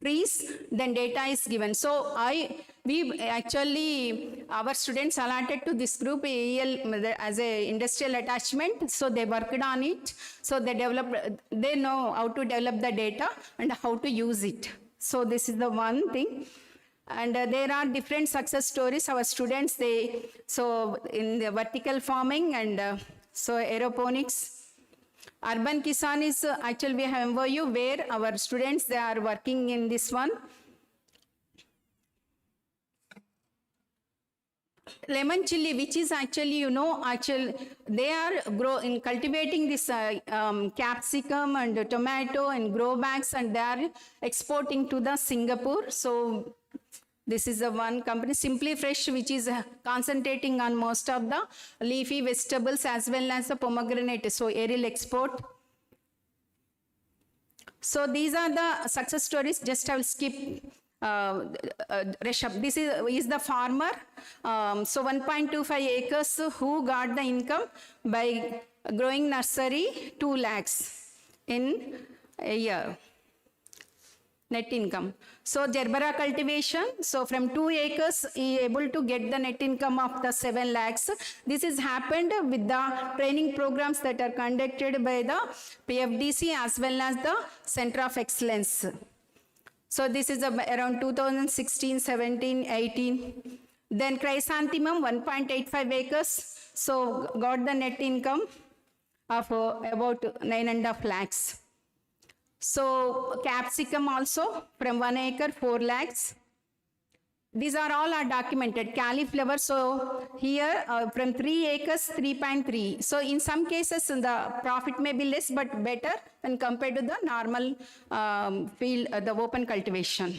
trees, then data is given. So we actually, our students allotted to this group as a industrial attachment, so they worked on it. So they know how to develop the data and how to use it. So this is the one thing. And there are different success stories. Our students, so in the vertical farming and so aeroponics. Urban Kisan is actually we have MOU where our students, they are working in this one. Lemon chili, which is actually, they are cultivating this capsicum and tomato and grow bags, and they are exporting to the Singapore. So this is the one company, Simply Fresh, which is concentrating on most of the leafy vegetables as well as the pomegranate, so aerial export. So these are the success stories. Just I will skip Rishabh. This is the farmer. So 1.25 acres who got the income by growing nursery, 2 lakhs in a year. Net income. So Gerbera cultivation, so from 2 acres, he able to get the net income of the 7 lakhs. This has happened with the training programs that are conducted by the PFDC as well as the Center of Excellence. So this is around 2016, 17, 18. Then chrysanthemum, 1.85 acres. So got the net income of about 9.5 lakhs. So capsicum also from 1 acre, 4 lakhs. These are all documented. Cauliflower, so here from 3 acres, 3.3. So in some cases the profit may be less but better when compared to the normal field, the open cultivation.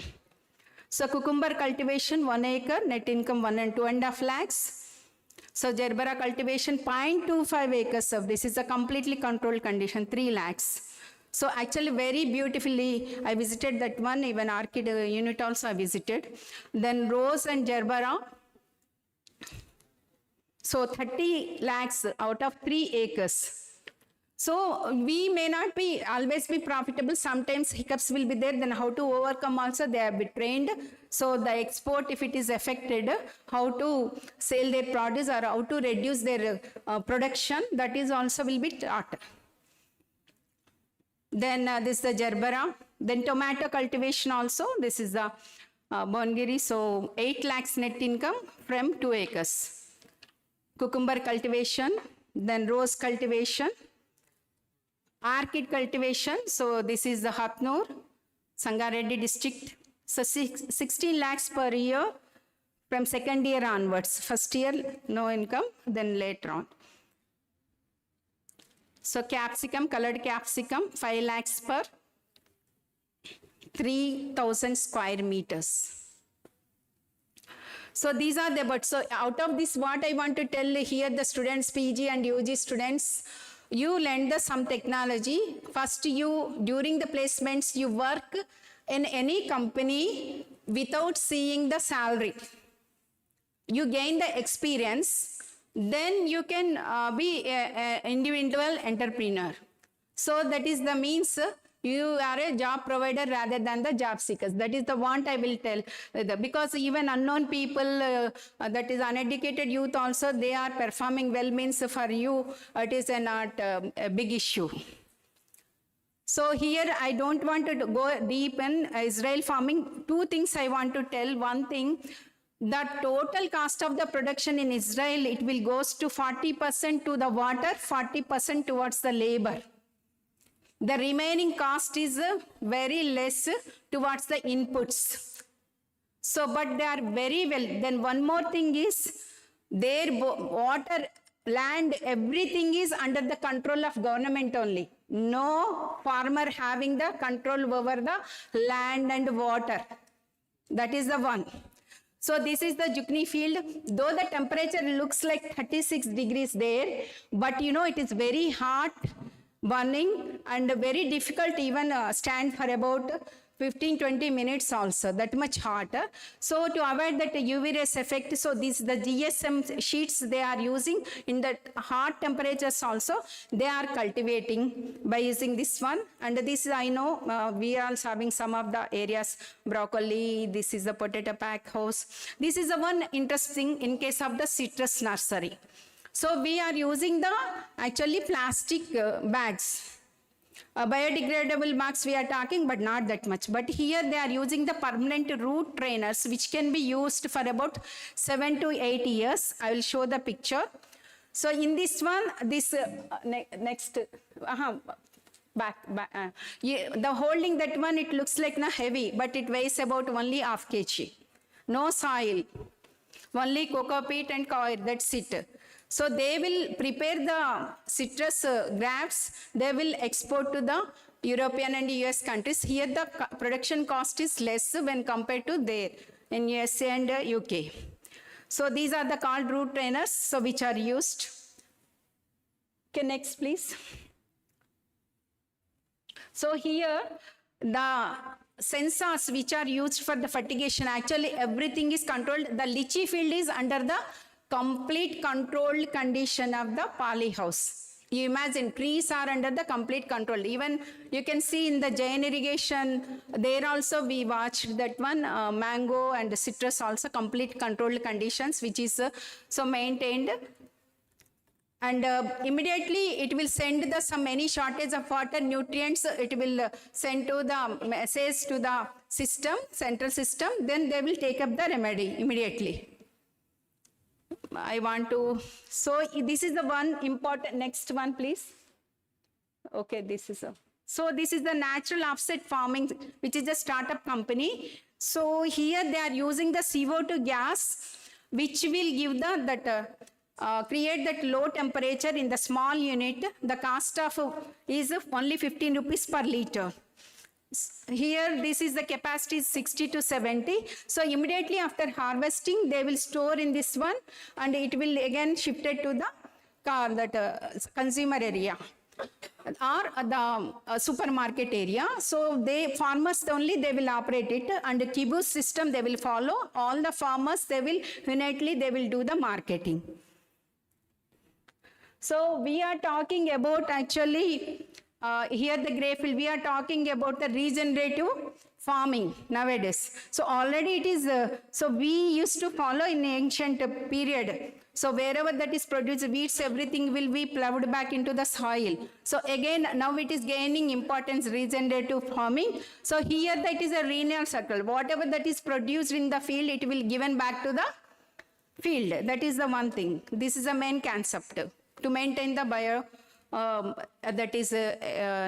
So cucumber cultivation, 1 acre, net income 1 and 2.5 lakhs. So Gerbera cultivation 0.25 acres of this is a completely controlled condition, 3 lakhs. So actually very beautifully, I visited that one, even orchid unit also I visited. Then rose and gerbera. So 30 lakhs out of 3 acres. So we may not be always be profitable. Sometimes hiccups will be there. Then how to overcome also, they have been trained. So the export, if it is affected, how to sell their produce or how to reduce their production, that is also will be taught. Then this is the gerbera. Then tomato cultivation also. This is the Bongiri. So 8 lakhs net income from 2 acres. Cucumber cultivation. Then rose cultivation. Orchid cultivation, so this is the Hatnur, Sangareddy district. So 16 lakhs per year from second year onwards. First year, no income, then later on. So capsicum, colored capsicum, 5 lakhs per 3,000 square meters. So these are the, but so out of this, what I want to tell here, the students, PG and UG students, you learn some technology. First, during the placements, you work in any company without seeing the salary. You gain the experience, then you can be an individual entrepreneur. So that is the means you are a job provider rather than the job seekers. That is the want I will tell. Because even unknown people, that is uneducated youth also, they are performing well, means for you, it is not a big issue. So here I don't want to go deep in Israel farming. 2 things I want to tell. One thing, the total cost of the production in Israel, it will goes to 40% to the water, 40% towards the labor. The remaining cost is very less towards the inputs. So, but they are very well. Then one more thing is, their water, land, everything is under the control of government only. No farmer having the control over the land and water. That is the one. So this is the Jukni field. Though the temperature looks like 36 degrees there, but you know it is very hot, burning, and very difficult even stand for about 15-20 minutes also, that much hot. So to avoid that UV rays effect, so these the GSM sheets they are using in the hot temperatures also, they are cultivating by using this one. And this is, I know, we are also having some of the areas, broccoli, this is the potato pack house. This is the one interesting in case of the citrus nursery. So we are using the actually plastic bags. Biodegradable bags we are talking, but not that much. But here they are using the permanent root trainers, which can be used for about 7 to 8 years. I will show the picture. So in this one, this next, the holding that one, it looks like heavy, but it weighs about only half kg. No soil, only cocoa peat and coir, that's it. So they will prepare the citrus grafts, they will export to the European and US countries. Here the production cost is less when compared to there in USA and UK. So these are the called root trainers, so which are used. Okay, next please. So here the sensors which are used for the fertigation, actually everything is controlled. The lychee field is under the complete controlled condition of the poly house. You imagine trees are under the complete control. Even you can see in the Jain irrigation, there also we watched that one, mango and citrus also complete controlled conditions, which is so maintained. And immediately it will send the some any shortage of water, nutrients, it will send to the message to the system, central system, then they will take up the remedy immediately. I want to, so this is the one important, next one please. Okay, this is so this is the natural offset farming, which is a startup company. So here they are using the CO2 gas, which will give the, create that low temperature in the small unit. The cost of is only 15 rupees per liter. Here, this is the capacity is 60 to 70. So immediately after harvesting, they will store in this one, and it will again shifted to the consumer area or the supermarket area. So farmers only, they will operate it, and the kibbutz system they will follow. All the farmers, they will do the marketing. So we are talking about actually, here the gray field, we are talking about the regenerative farming nowadays. So already it is, so we used to follow in ancient period. So wherever that is produced, weeds, everything will be plowed back into the soil. So again, now it is gaining importance, regenerative farming. So here that is a linear circle. Whatever that is produced in the field, it will given back to the field. That is the one thing. This is the main concept to maintain the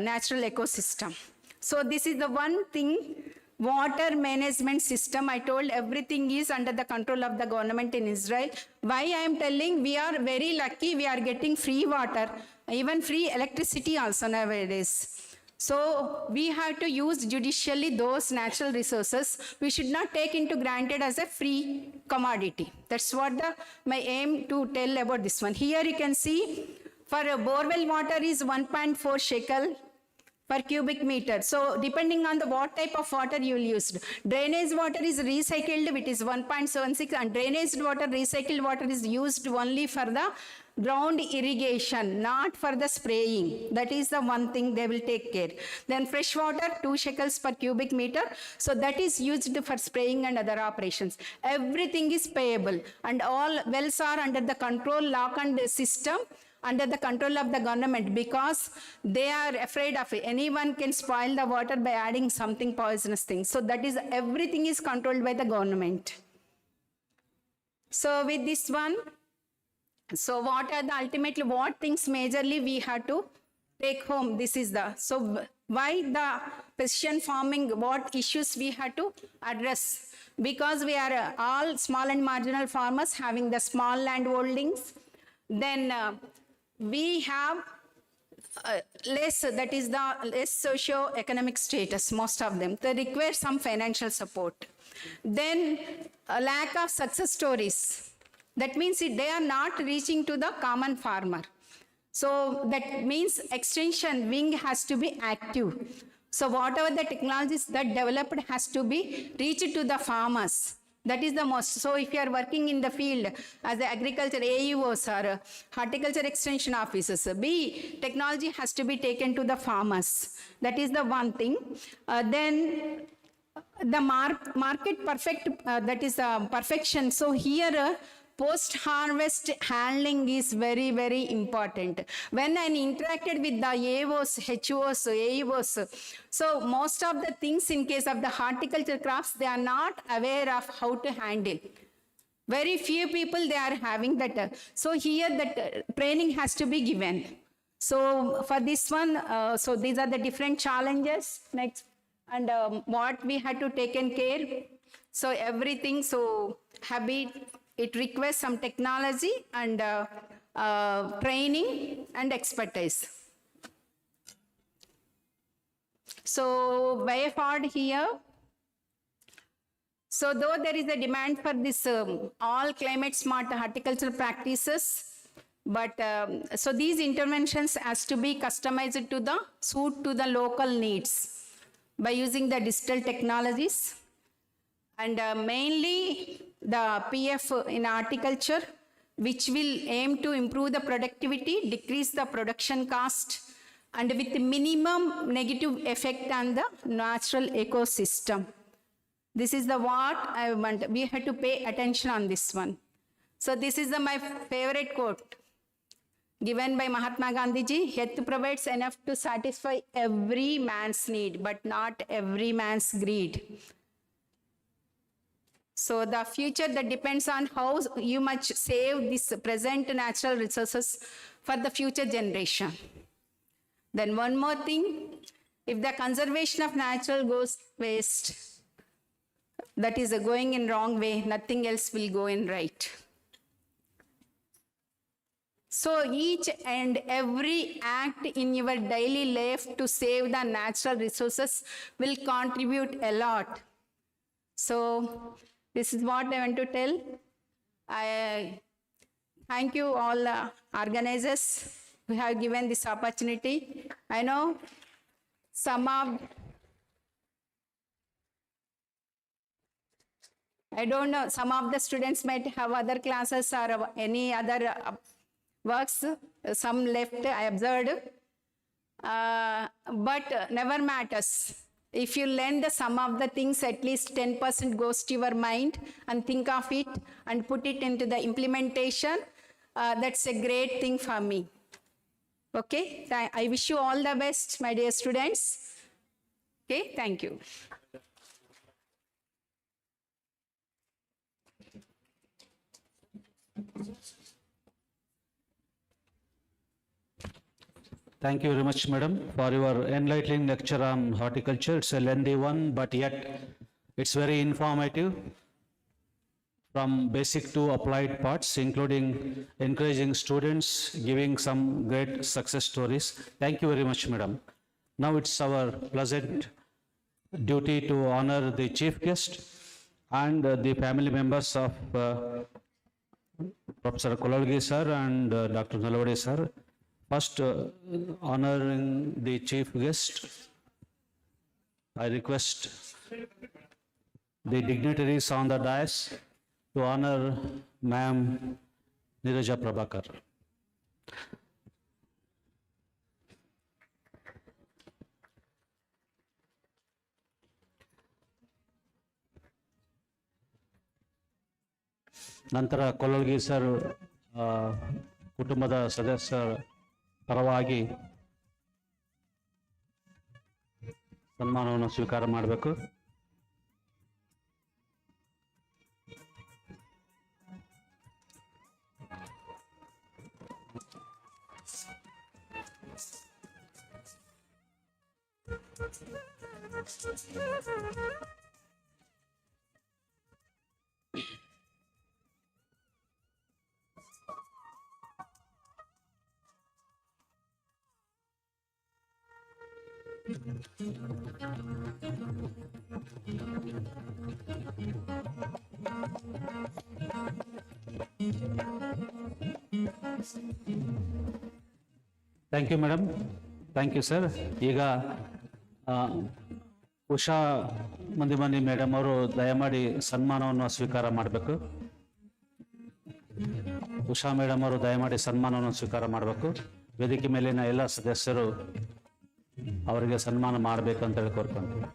natural ecosystem. So this is the one thing, water management system. I told everything is under the control of the government in Israel. Why I am telling, we are very lucky, we are getting free water, even free electricity also nowadays. So we have to use judicially those natural resources. We should not take into granted as a free commodity. That's what my aim to tell about this one. Here you can see, for a borewell water is 1.4 shekel per cubic meter. So depending on what type of water you will use. Drainage water is recycled, which is 1.76, and drainage water, recycled water is used only for the ground irrigation, not for the spraying. That is the one thing they will take care. Then fresh water, 2 shekels per cubic meter. So that is used for spraying and other operations. Everything is payable, and all wells are under the control, lock and system, under the control of the government, because they are afraid of it. Anyone can spoil the water by adding something poisonous thing. So that is, everything is controlled by the government. So with this one, so what are the ultimately, what things majorly we have to take home? This is the, so why the precision farming, what issues we have to address? Because we are all small and marginal farmers having the small land holdings. Then we have less, that is the less socio-economic status, most of them. They require some financial support. Then a lack of success stories. That means they are not reaching to the common farmer. So that means extension wing has to be active. So whatever the technologies that developed has to be reached to the farmers. That is the most. So if you are working in the field as the agriculture AUOs or horticulture extension officers, technology has to be taken to the farmers. That is the one thing. Then the market that is perfection. So here post-harvest handling is very, very important. When I interacted with the AOs, HOs, AEOs, so most of the things in case of the horticulture crops, they are not aware of how to handle. Very few people, they are having that. So here that training has to be given. So for this one, so these are the different challenges. Next, and what we had to take care. So everything, so habit, it requires some technology and training and expertise. So way forward here. So though there is a demand for this all climate smart horticultural practices, but so these interventions has to be customized to the suit to the local needs by using the digital technologies. And mainly the PF in horticulture, which will aim to improve the productivity, decrease the production cost, and with minimum negative effect on the natural ecosystem. This is the what I want. We have to pay attention on this one. So this is my favorite quote given by Mahatma Gandhi ji. Earth provides enough to satisfy every man's need, but not every man's greed. So the future that depends on how you much save this present natural resources for the future generation. Then one more thing, if the conservation of natural goes waste, that is going in wrong way, nothing else will go in right. So each and every act in your daily life to save the natural resources will contribute a lot. So this is what I want to tell. I thank you all organizers who have given this opportunity. I know I don't know, some of the students might have other classes or any other works, some left, I observed. But never matters. If you learn the sum of the things, at least 10% goes to your mind and think of it and put it into the implementation. That's a great thing for me. Okay, I wish you all the best, my dear students. Okay, thank you. Thank you very much, madam, for your enlightening lecture on horticulture. It's a lengthy one, but yet it's very informative from basic to applied parts, including encouraging students, giving some great success stories. Thank you very much, madam. Now it's our pleasant duty to honor the chief guest and the family members of Professor Kololgi sir and Dr. Nalawadi sir. First, honoring the chief guest, I request the dignitaries on the dais to honor Ma'am Neeraja Prabhakar. ನಂತರ ಕೊಲೊಲ್ಗಿ sir ಕುಟುಂಬದ ಸದಸ್ಯರ ಪರವಾಗಿ ಸನ್ಮಾನವನ್ನು ಸ್ವೀಕಾರ ಮಾಡಬೇಕು. Thank you madam, thank you sir. ಈಗ Usha ಮಂದಿಮನಿ madam ಅವರು ದಯಮಾಡಿ ಸನ್ಮಾನವನ್ನು ಸ್ವೀಕಾರ ಮಾಡಬೇಕು. ಉಷಾ ಮೇಡಮ್ ಅವರು ದಯಮಾಡಿ ಸನ್ಮಾನವನ್ನು ಸ್ವೀಕಾರ ಮಾಡಬೇಕು. ವೇದಿಕೆ ಮೇಲಿನ ಎಲ್ಲ ಸದಸ್ಯರು ಅವರಿಗೆ ಸನ್ಮಾನ ಮಾಡಬೇಕು ಅಂತ ಹೇಳಿ ಕೋರ್ಕೊಂತೀವಿ.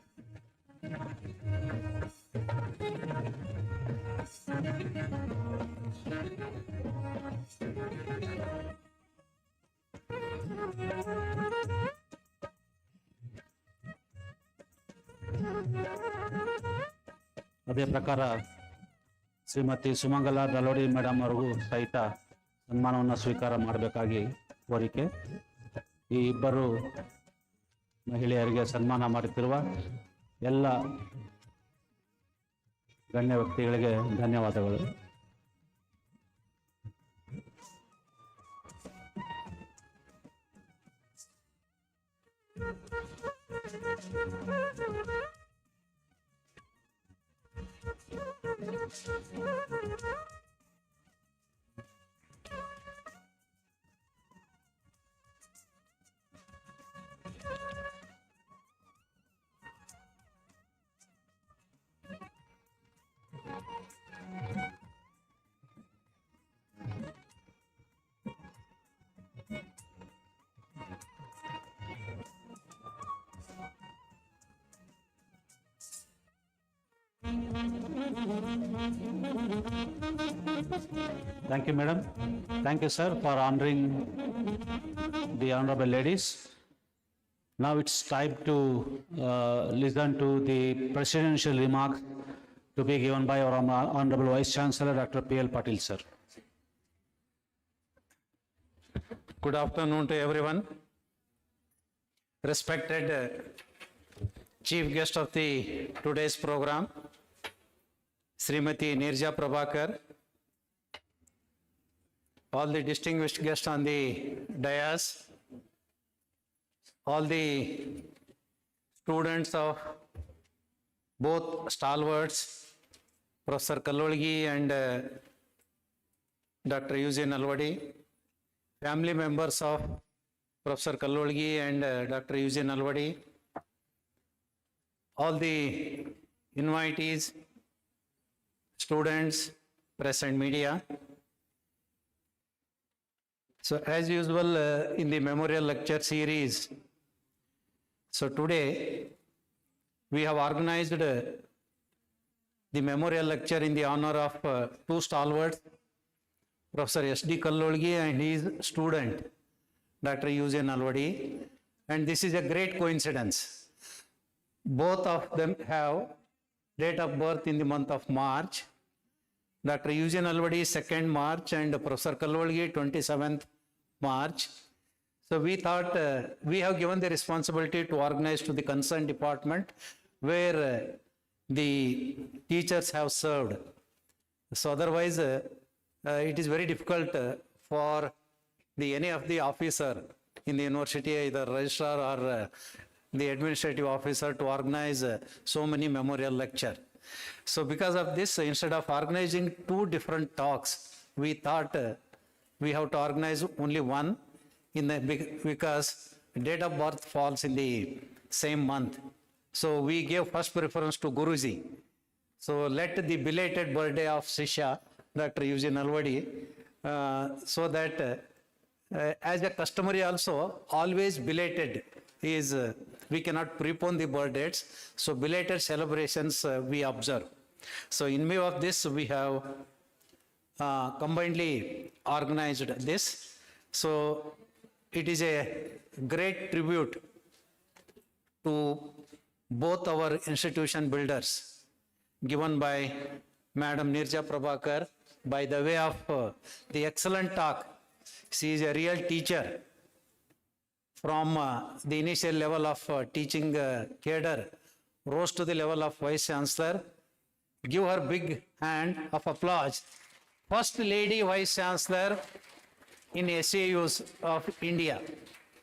ಅದೇ ಪ್ರಕಾರ ಶ್ರೀಮತಿ ಸುಮಂಗಲ ನಲವಡಿ ಮೇಡಮ್ ಅವ್ರಿಗೂ ಸಹಿತ ಸನ್ಮಾನವನ್ನು ಸ್ವೀಕಾರ ಮಾಡಬೇಕಾಗಿ ಕೋರಿಕೆ. ಈ ಇಬ್ಬರು ಮಹಿಳೆಯರಿಗೆ ಸನ್ಮಾನ ಮಾಡುತ್ತಿರುವ ಎಲ್ಲ ಗಣ್ಯ ವ್ಯಕ್ತಿಗಳಿಗೆ ಧನ್ಯವಾದಗಳು. Thank you, madam. Thank you, sir, for honoring the honorable ladies. Now it's time to listen to the presidential remarks to be given by our honorable Vice Chancellor, Dr. P.L. Patil, sir. Good afternoon to everyone. Respected chief guest of the today's program, Srimati Neeraja Prabhakar, all the distinguished guests on the dais, all the students of both stalwarts, Professor Kololgi and Dr. U.J. Nalawadi, family members of Professor Kololgi and Dr. U.J. Nalawadi, all the invitees, students, press and media. So as usual in the memorial lecture series, so today we have organized the memorial lecture in the honor of two stalwarts, Professor S.D. Kololgi and his student, Dr. U.J. Nalawadi. And this is a great coincidence. Both of them have date of birth in the month of March. Dr. U.J. Nalawadi 2nd March and Professor Kololgi 27th March. So we thought we have given the responsibility to organize to the concerned department where the teachers have served. So otherwise it is very difficult for any of the officer in the university, either registrar or the administrative officer, to organize so many memorial lecture. So because of this, instead of organizing two different talks, we thought we have to organize only one because date of birth falls in the same month. So we gave first preference to Guruji. So let the belated birthday of Shishya, Dr. U.J. Nalawadi, so that as a customary also, always belated is, we cannot prepone the birth dates. So belated celebrations we observe. So in view of this, we have combinedly organized this. So it is a great tribute to both our institution builders given by Madam Nirja Prabhakar by the way of the excellent talk. She is a real teacher from the initial level of teaching cadre, rose to the level of Vice Chancellor. Give her big hand of applause. First Lady Vice Chancellor in SAUs of India.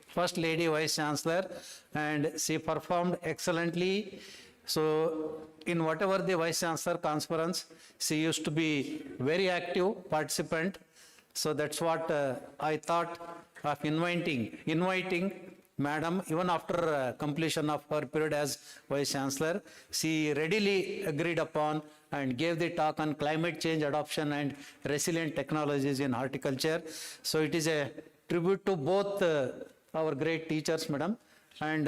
First Lady Vice Chancellor, and she performed excellently. So in whatever the Vice Chancellor conference, she used to be very active participant. So that's what I thought of inviting Madam, even after completion of her period as Vice Chancellor. She readily agreed upon and gave the talk on climate change adoption and resilient technologies in horticulture. So it is a tribute to both our great teachers, Madam, and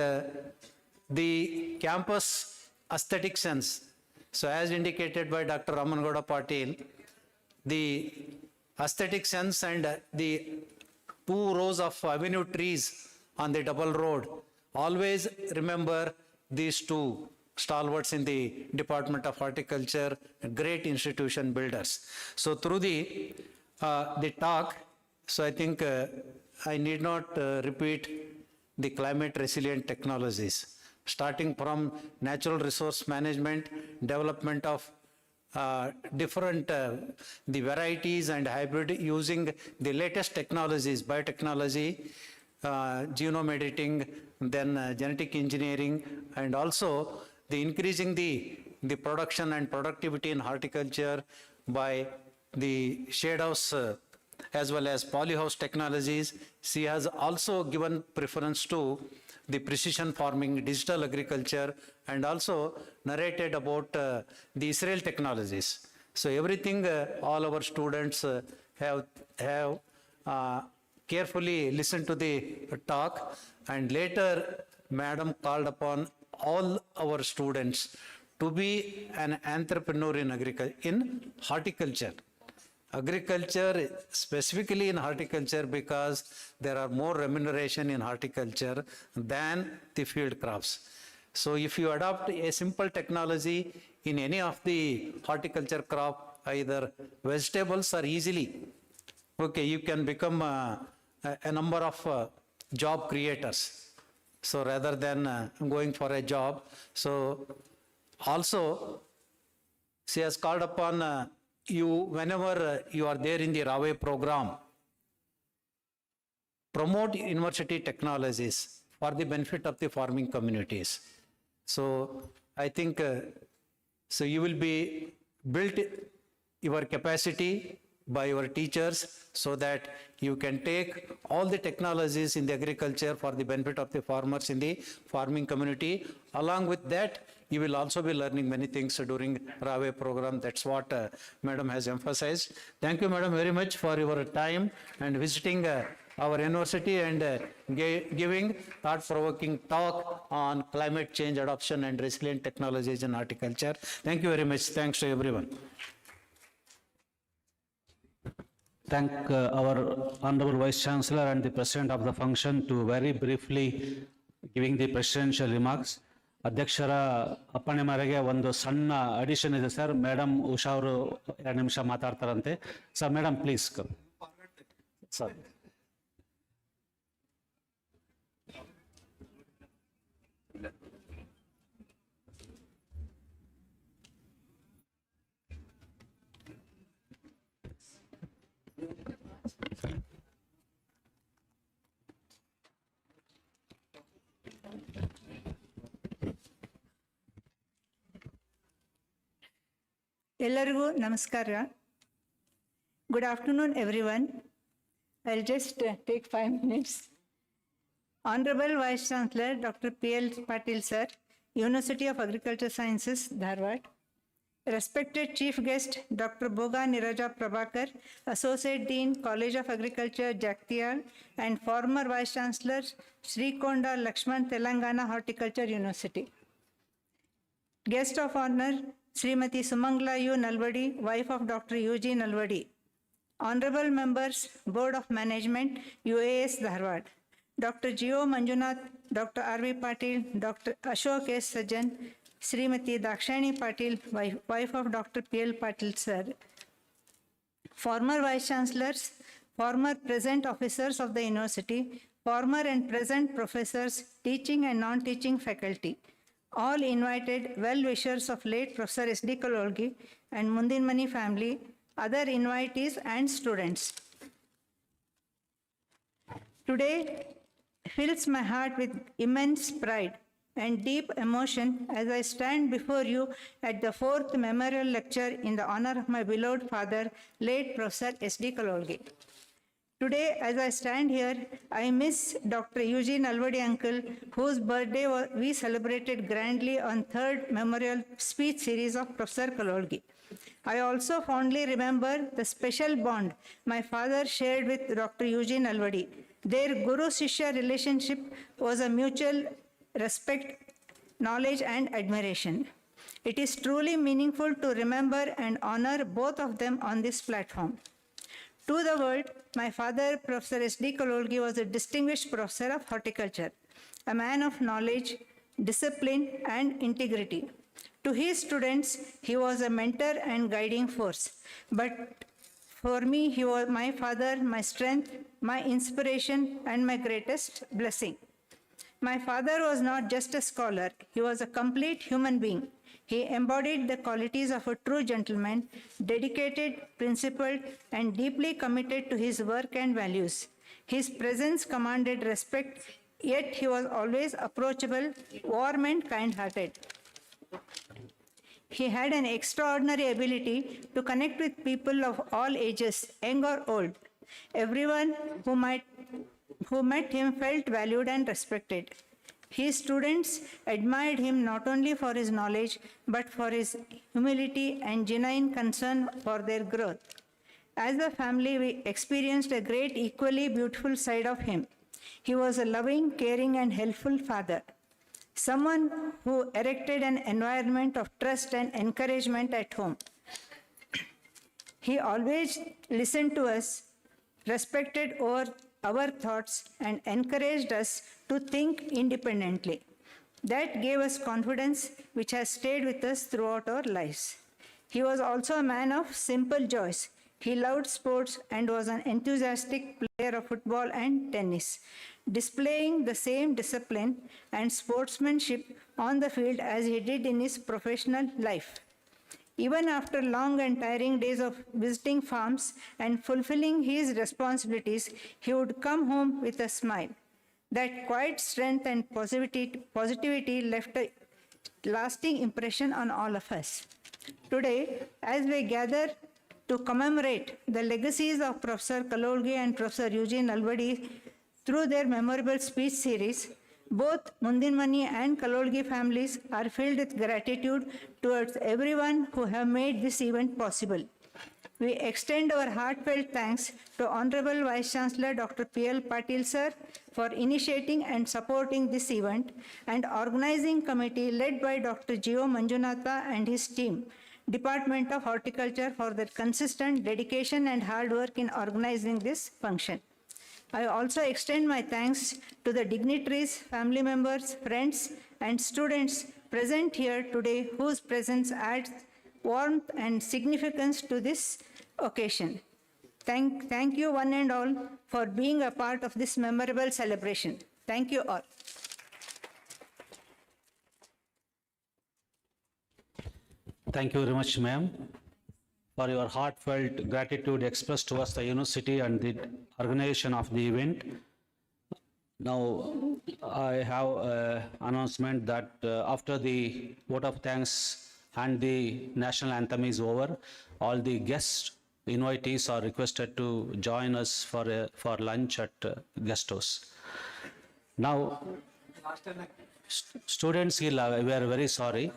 the campus aesthetic sense. So as indicated by Dr. Ramangowda Patil, the aesthetic sense and the 2 rows of avenue trees on the double road. Always remember these two stalwarts in the Department of Horticulture, great institution builders. So through the talk, so I think I need not repeat the climate resilient technologies, starting from natural resource management, development of different the varieties and hybrid using the latest technologies, biotechnology, genome editing, then genetic engineering, and also the increasing the production and productivity in horticulture by the shade house as well as polyhouse technologies. She has also given preference to the precision farming, digital agriculture, and also narrated about the Israel technologies. So everything all our students have carefully listened to the talk, and later Madam called upon all our students to be an entrepreneur in horticulture. Agriculture, specifically in horticulture, because there are more remuneration in horticulture than the field crops. So if you adopt a simple technology in any of the horticulture crop, either vegetables or easily, okay, you can become a number of job creators. So rather than going for a job, so also she has called upon you whenever you are there in the Rawe program. promote university technologies for the benefit of the farming communities. So I think, so you will be built your capacity by your teachers so that you can take all the technologies in the agriculture for the benefit of the farmers in the farming community. Along with that, you will also be learning many things during Rave program. That's what Madam has emphasized. Thank you, Madam, very much for your time and visiting our university and giving thought-provoking talk on climate change adoption and resilient technologies in horticulture. Thank you very much. Thanks to everyone. Thank our Honorable Vice Chancellor and the President of the function to very briefly giving the presidential remarks. ಅಧ್ಯಕ್ಷರ ಅಪ್ಪಣೆ ಮೇರೆಗೆ ಒಂದು ಸಣ್ಣ addition ಇದೆ sir. Madam Usha ಅವರು 2 ನಿಮಿಷ ಮಾತಾಡ್ತಾರಂತೆ. Sir madam please sir. ಎಲ್ಲರಿಗೂ ನಮಸ್ಕಾರ. Good afternoon, everyone. I'll just take 5 minutes. Honorable Vice Chancellor, Dr. P.L. Patil, Sir, University of Agriculture Sciences, Dharwad. Respected Chief Guest, Dr. Boga Niraja Prabhakar, Associate Dean, College of Agriculture, Jagtial, and former Vice Chancellor, Sri Konda Lakshman, Telangana Horticulture University. Guest of Honor, Srimati Sumangla U. Nalawadi, wife of Dr. U.G. Nalawadi. Honorable Members, Board of Management, UAS, Dharwad. Dr. G.O. Manjunath, Dr. R.V. Patil, Dr. Ashok S. Sajjan, Srimati Dakshani Patil, wife of Dr. P.L. Patil, Sir. Former Vice Chancellors, former present officers of the University, former and present professors, teaching and non-teaching faculty. All invited well-wishers of late Professor S.D. Kololgi and Mundinmani family, other invitees and students. Today fills my heart with immense pride and deep emotion as I stand before you at the 4th memorial lecture in the honor of my beloved father, late Professor S.D. Kololgi. Today, as I stand here, I miss Dr. U.G. Nalawadi uncle, whose birthday we celebrated grandly on 3rd memorial speech series of Professor Kololgi. I also fondly remember the special bond my father shared with Dr. U.G. Nalawadi. Their Guru-Shishya relationship was a mutual respect, knowledge, and admiration. It is truly meaningful to remember and honor both of them on this platform. To the world, my father, Professor S.D. Kololgi, was a distinguished professor of horticulture, a man of knowledge, discipline, and integrity. To his students, he was a mentor and guiding force. But for me, he was my father, my strength, my inspiration, and my greatest blessing. My father was not just a scholar, he was a complete human being. He embodied the qualities of a true gentleman, dedicated, principled, and deeply committed to his work and values. His presence commanded respect, yet he was always approachable, warm, and kind-hearted. He had an extraordinary ability to connect with people of all ages, young or old. Everyone who met him felt valued and respected. His students admired him not only for his knowledge, but for his humility and genuine concern for their growth. As a family, we experienced a great, equally beautiful side of him. He was a loving, caring, and helpful father, someone who erected an environment of trust and encouragement at home. He always listened to us, respected our thoughts, and encouraged us to think independently. That gave us confidence, which has stayed with us throughout our lives. He was also a man of simple joys. He loved sports and was an enthusiastic player of football and tennis, displaying the same discipline and sportsmanship on the field as he did in his professional life. Even after long and tiring days of visiting farms and fulfilling his responsibilities, he would come home with a smile. That quiet strength and positivity left a lasting impression on all of us. Today, as we gather to commemorate the legacies of Professor Kololgi and Professor Eugene Nalawadi through their memorable speech series, both Mundinmani and Kololgi families are filled with gratitude towards everyone who have made this event possible. We extend our heartfelt thanks to Honorable Vice Chancellor Dr. P.L. Patil sir for initiating and supporting this event, and organizing committee led by Dr. Gio Manjunatha and his team, Department of Horticulture, for their consistent dedication and hard work in organizing this function. I also extend my thanks to the dignitaries, family members, friends, and students present here today, whose presence adds warmth and significance to this occasion. Thank you one and all for being a part of this memorable celebration. Thank you all. Thank you very much, ma'am, for your heartfelt gratitude expressed towards the university and the organization of the event. Now, I have an announcement that after the vote of thanks and the national anthem is over, all the guest invitees are requested to join us for lunch at guest house. Now, students, we are very sorry.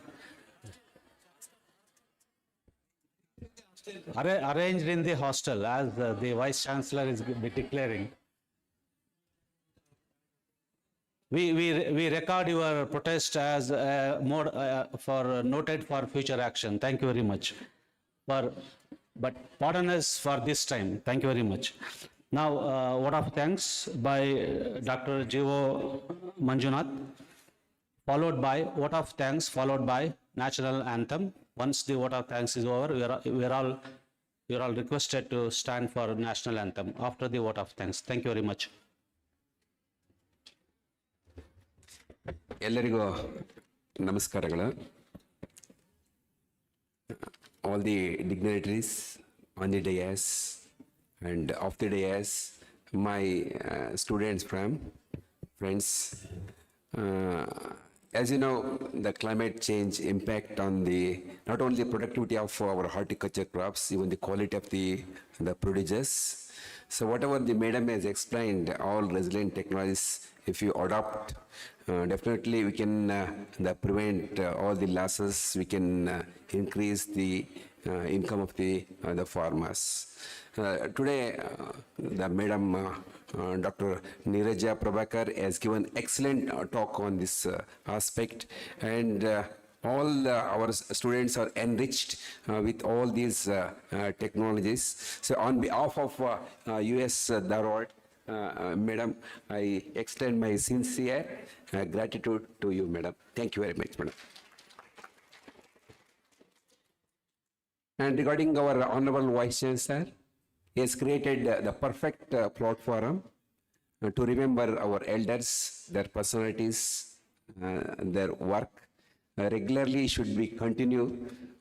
Arranged in the hostel, as the Vice Chancellor is declaring. We record your protest as for noted for future action. Thank you very much. But pardon us for this time. Thank you very much. Now, vote of thanks by Dr. Gio Manjunath, followed by vote of thanks, followed by national anthem. Once the vote of thanks is over, you're all requested to stand for national anthem after the vote of thanks. Thank you very much. ಎಲ್ಲರಿಗೂ ನಮಸ್ಕಾರಗಳು. All the dignitaries on the dais and off the dais, my students, friends. As you know, the climate change impact on not only the productivity of our horticulture crops, even the quality of the produce. So whatever the madam has explained, all resilient technologies, if you adopt, definitely we can prevent all the losses. We can increase the income of the farmers. Today, the madam, Dr. Neeraja Prabhakar, has given excellent talk on this aspect, and all our students are enriched with all these technologies. So on behalf of UAS Dharwad, madam, I extend my sincere gratitude to you, madam. Thank you very much, madam. And regarding our Honorable Vice Chancellor, he has created the perfect platform to remember our elders, their personalities, their work. Regularly should be continue.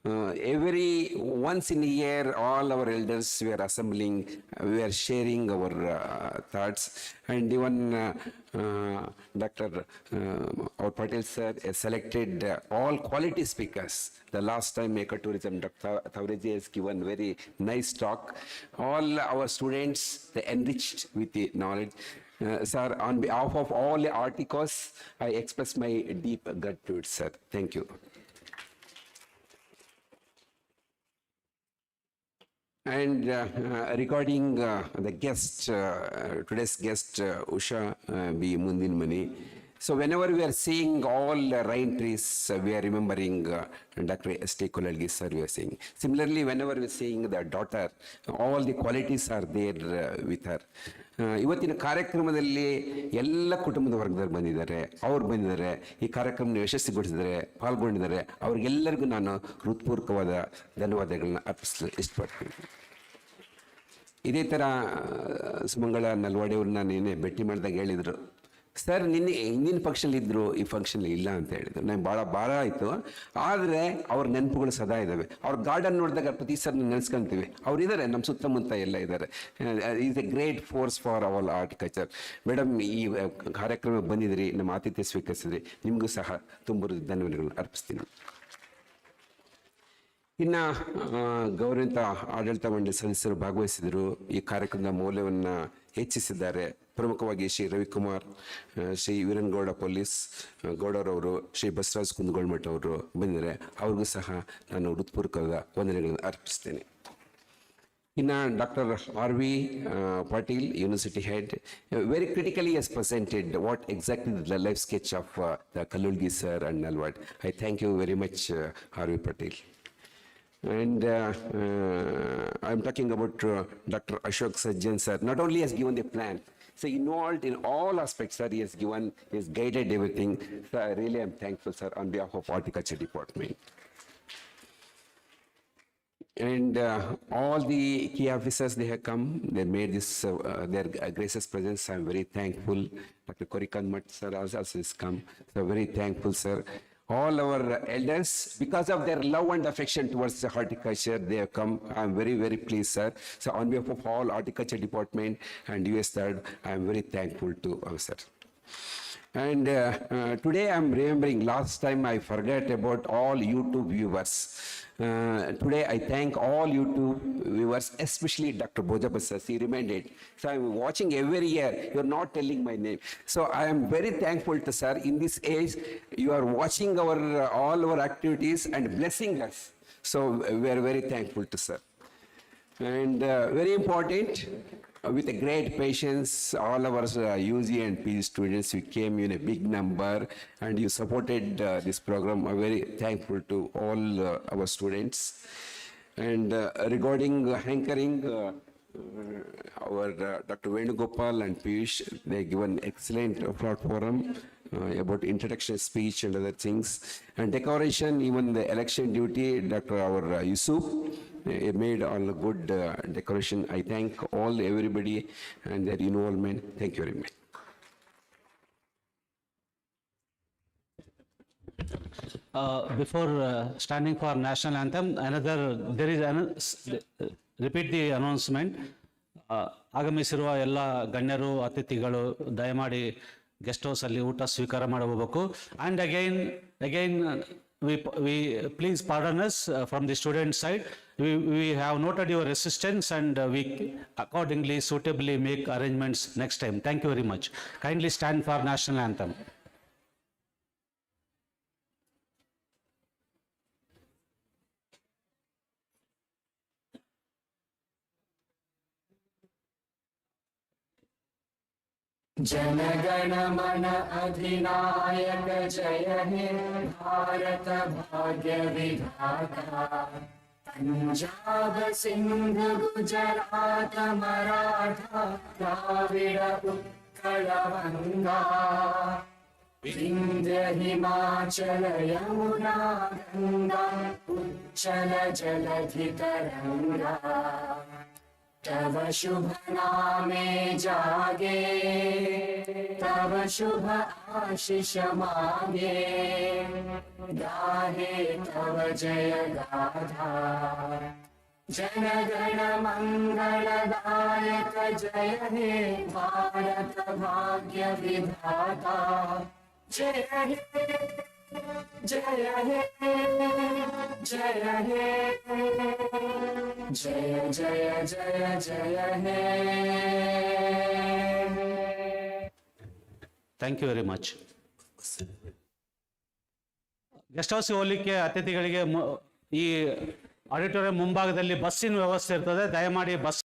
Every once in a year, all our elders were assembling, we are sharing our thoughts, and even Dr. Patil sir has selected all quality speakers. The last time Ecotourism, Dr. Thavreji has given very nice talk. All our students, they enriched with the knowledge. Sir, on behalf of all the articles, I express my deep gratitude, sir. Thank you. And regarding the guest, today's guest, Usha B. Mundinmani. So whenever we are seeing all the rain trees, we are remembering Dr. S.T. Kololgi sir, we are seeing. Similarly, whenever we are seeing the daughter, all the qualities are there with her. ಇವತ್ತಿನ ಕಾರ್ಯಕ್ರಮದಲ್ಲಿ ಎಲ್ಲ ಕುಟುಂಬದ ವರ್ಗದವರು ಬಂದಿದ್ದಾರೆ, ಅವ್ರು ಬಂದಿದ್ದಾರೆ, ಈ ಕಾರ್ಯಕ್ರಮ ಯಶಸ್ವಿಗೊಳಿಸಿದ್ದಾರೆ, ಪಾಲ್ಗೊಂಡಿದ್ದಾರೆ. ಅವ್ರಿಗೆಲ್ಲರಿಗೂ ನಾನು ಹೃತ್ಪೂರ್ವಕವಾದ ಧನ್ಯವಾದಗಳನ್ನ ಅರ್ಪಿಸಲು ಇಷ್ಟಪಡ್ತೀನಿ. ಇದೇ ಥರ ಸುಮಂಗಳ ನಲ್ವಾಡಿ ಅವ್ರನ್ನ ನೀನೇ ಭೇಟಿ ಮಾಡಿದಾಗ ಹೇಳಿದರು, ಸರ್ ನಿನ್ನೆ ಹಿಂದಿನ ಫಂಕ್ಷನ್ ಇದ್ರು, ಈ ಫಂಕ್ಷನ್ ಇಲ್ಲ ಅಂತ ಹೇಳಿದ್ರು. ನಂಗೆ ಭಾಳ ಆಯಿತು. ಆದರೆ ಅವ್ರ ನೆನಪುಗಳು ಸದಾ ಇದ್ದಾವೆ. ಅವ್ರ ಗಾರ್ಡನ್ ನೋಡಿದಾಗ ಪ್ರತಿ ಸರ್ ನೆನೆಸ್ಕೊಂತೀವಿ. ಅವ್ರು ಇದ್ದಾರೆ, ನಮ್ಮ ಸುತ್ತಮುತ್ತ ಎಲ್ಲ ಇದ್ದಾರೆ. Is A great force for our horticulture. Madam, ಈ ಕಾರ್ಯಕ್ರಮಕ್ಕೆ ಬಂದಿದ್ರಿ, ನಮ್ಮ ಆತಿಥ್ಯ ಸ್ವೀಕರಿಸಿದ್ರಿ, ನಿಮಗೂ ಸಹ ತುಂಬ ಧನ್ಯವಾದಗಳನ್ನು ಅರ್ಪಿಸ್ತೀನಿ. ಇನ್ನು ಗೌರವಿತ ಆಡಳಿತ ಮಂಡಳಿ ಸದಸ್ಯರು ಭಾಗವಹಿಸಿದರು. ಈ ಕಾರ್ಯಕ್ರಮದ ಮೌಲ್ಯವನ್ನು ಹೆಚ್ಚಿಸಿದ್ದಾರೆ. ಪ್ರಮುಖವಾಗಿ ಶ್ರೀ ರವಿಕುಮಾರ್, ಶ್ರೀ ವೀರನಗೌಡ ಪೊಲೀಸ್ ಗೌಡರವರು, ಶ್ರೀ ಬಸವರಾಜ್ ಕುಂದಗೋಳ್ಮಠ ಅವರು ಬಂದಿದ್ದಾರೆ. ಅವ್ರಿಗೂ ಸಹ ನಾನು ಹೃತ್ಪೂರ್ವಕವಾದ ವಂದನೆಗಳನ್ನು ಅರ್ಪಿಸ್ತೇನೆ. ಇನ್ನು doctor R.V. Patil, University Head, very critically has presented what exactly the life sketch of the Kololgi sir and Nalawadi. I thank you very much, R.V. Patil. And I'm talking about Dr. Ashok Sajjan sir. Not only has given the plan, so involved in all aspects, sir, he has guided everything. So I really am thankful, sir, on behalf of Horticulture Department. And all the key officers, they have come, they made this, their gracious presence. I'm very thankful. Dr. Korikan Mat sir also has come. So very thankful, sir. All our elders, because of their love and affection towards the horticulture, they have come. I'm very, very pleased, sir. So on behalf of all horticulture department and US third, I'm very thankful to our sir. And today I'm remembering, last time I forgot about all YouTube viewers. Today I thank all YouTube viewers, especially Dr. Bojapasa. He reminded. So I'm watching every year. You're not telling my name. So I am very thankful to sir. In this age, you are watching our all our activities and blessing us. So we are very thankful to sir. And very important, with a great patience, all our UG and PG students, you came in a big number and you supported this program. I'm very thankful to all our students. And regarding anchoring, our Dr. Venugopal and Piyush, they given excellent platform about introduction speech and other things. And decoration, even the election duty, Dr. our Yusuf, made all good decoration. I thank everybody and their involvement. Thank you very much. Before standing for national anthem, repeat the announcement. ಆಗಮಿಸಿರುವ ಎಲ್ಲ ಗಣ್ಯರು, ಅತಿಥಿಗಳು ದಯಮಾಡಿ guest house ಅಲ್ಲಿ ಊಟ ಸ್ವೀಕಾರ ಮಾಡಬೇಕು. And again we please pardon us from the student side. We have noted your resistance and we accordingly suitably make arrangements next time. Thank you very much. Kindly stand for national anthem. जनगण मन अधिनायक जय हे भारत भाग्य विधाता पंजाब सिंध गुजरात मराठा द्राविड उत्कल गंगा विंध्य हिमाचल यमुना गंगा उच्चल जलधि तरंगा तव शुभ नामे जागे तव शुभ आशीष मांगे गाहे तव जय गाथा जनगण मंगलदायक जय हे भारत भाग्य विधाता जय हे जय हे जय हे जय जय जय जय हे. Thank you very much. Guest house ಹೋಗ್ಲಿಕ್ಕೆ ಅತಿಥಿಗಳಿಗೆ ಈ ಆಡಿಟೋರಿಯಂ ಮುಂಭಾಗದಲ್ಲಿ ಬಸ್ಸಿನ ವ್ಯವಸ್ಥೆ ಇರ್ತದೆ. ದಯಮಾಡಿ ಬಸ್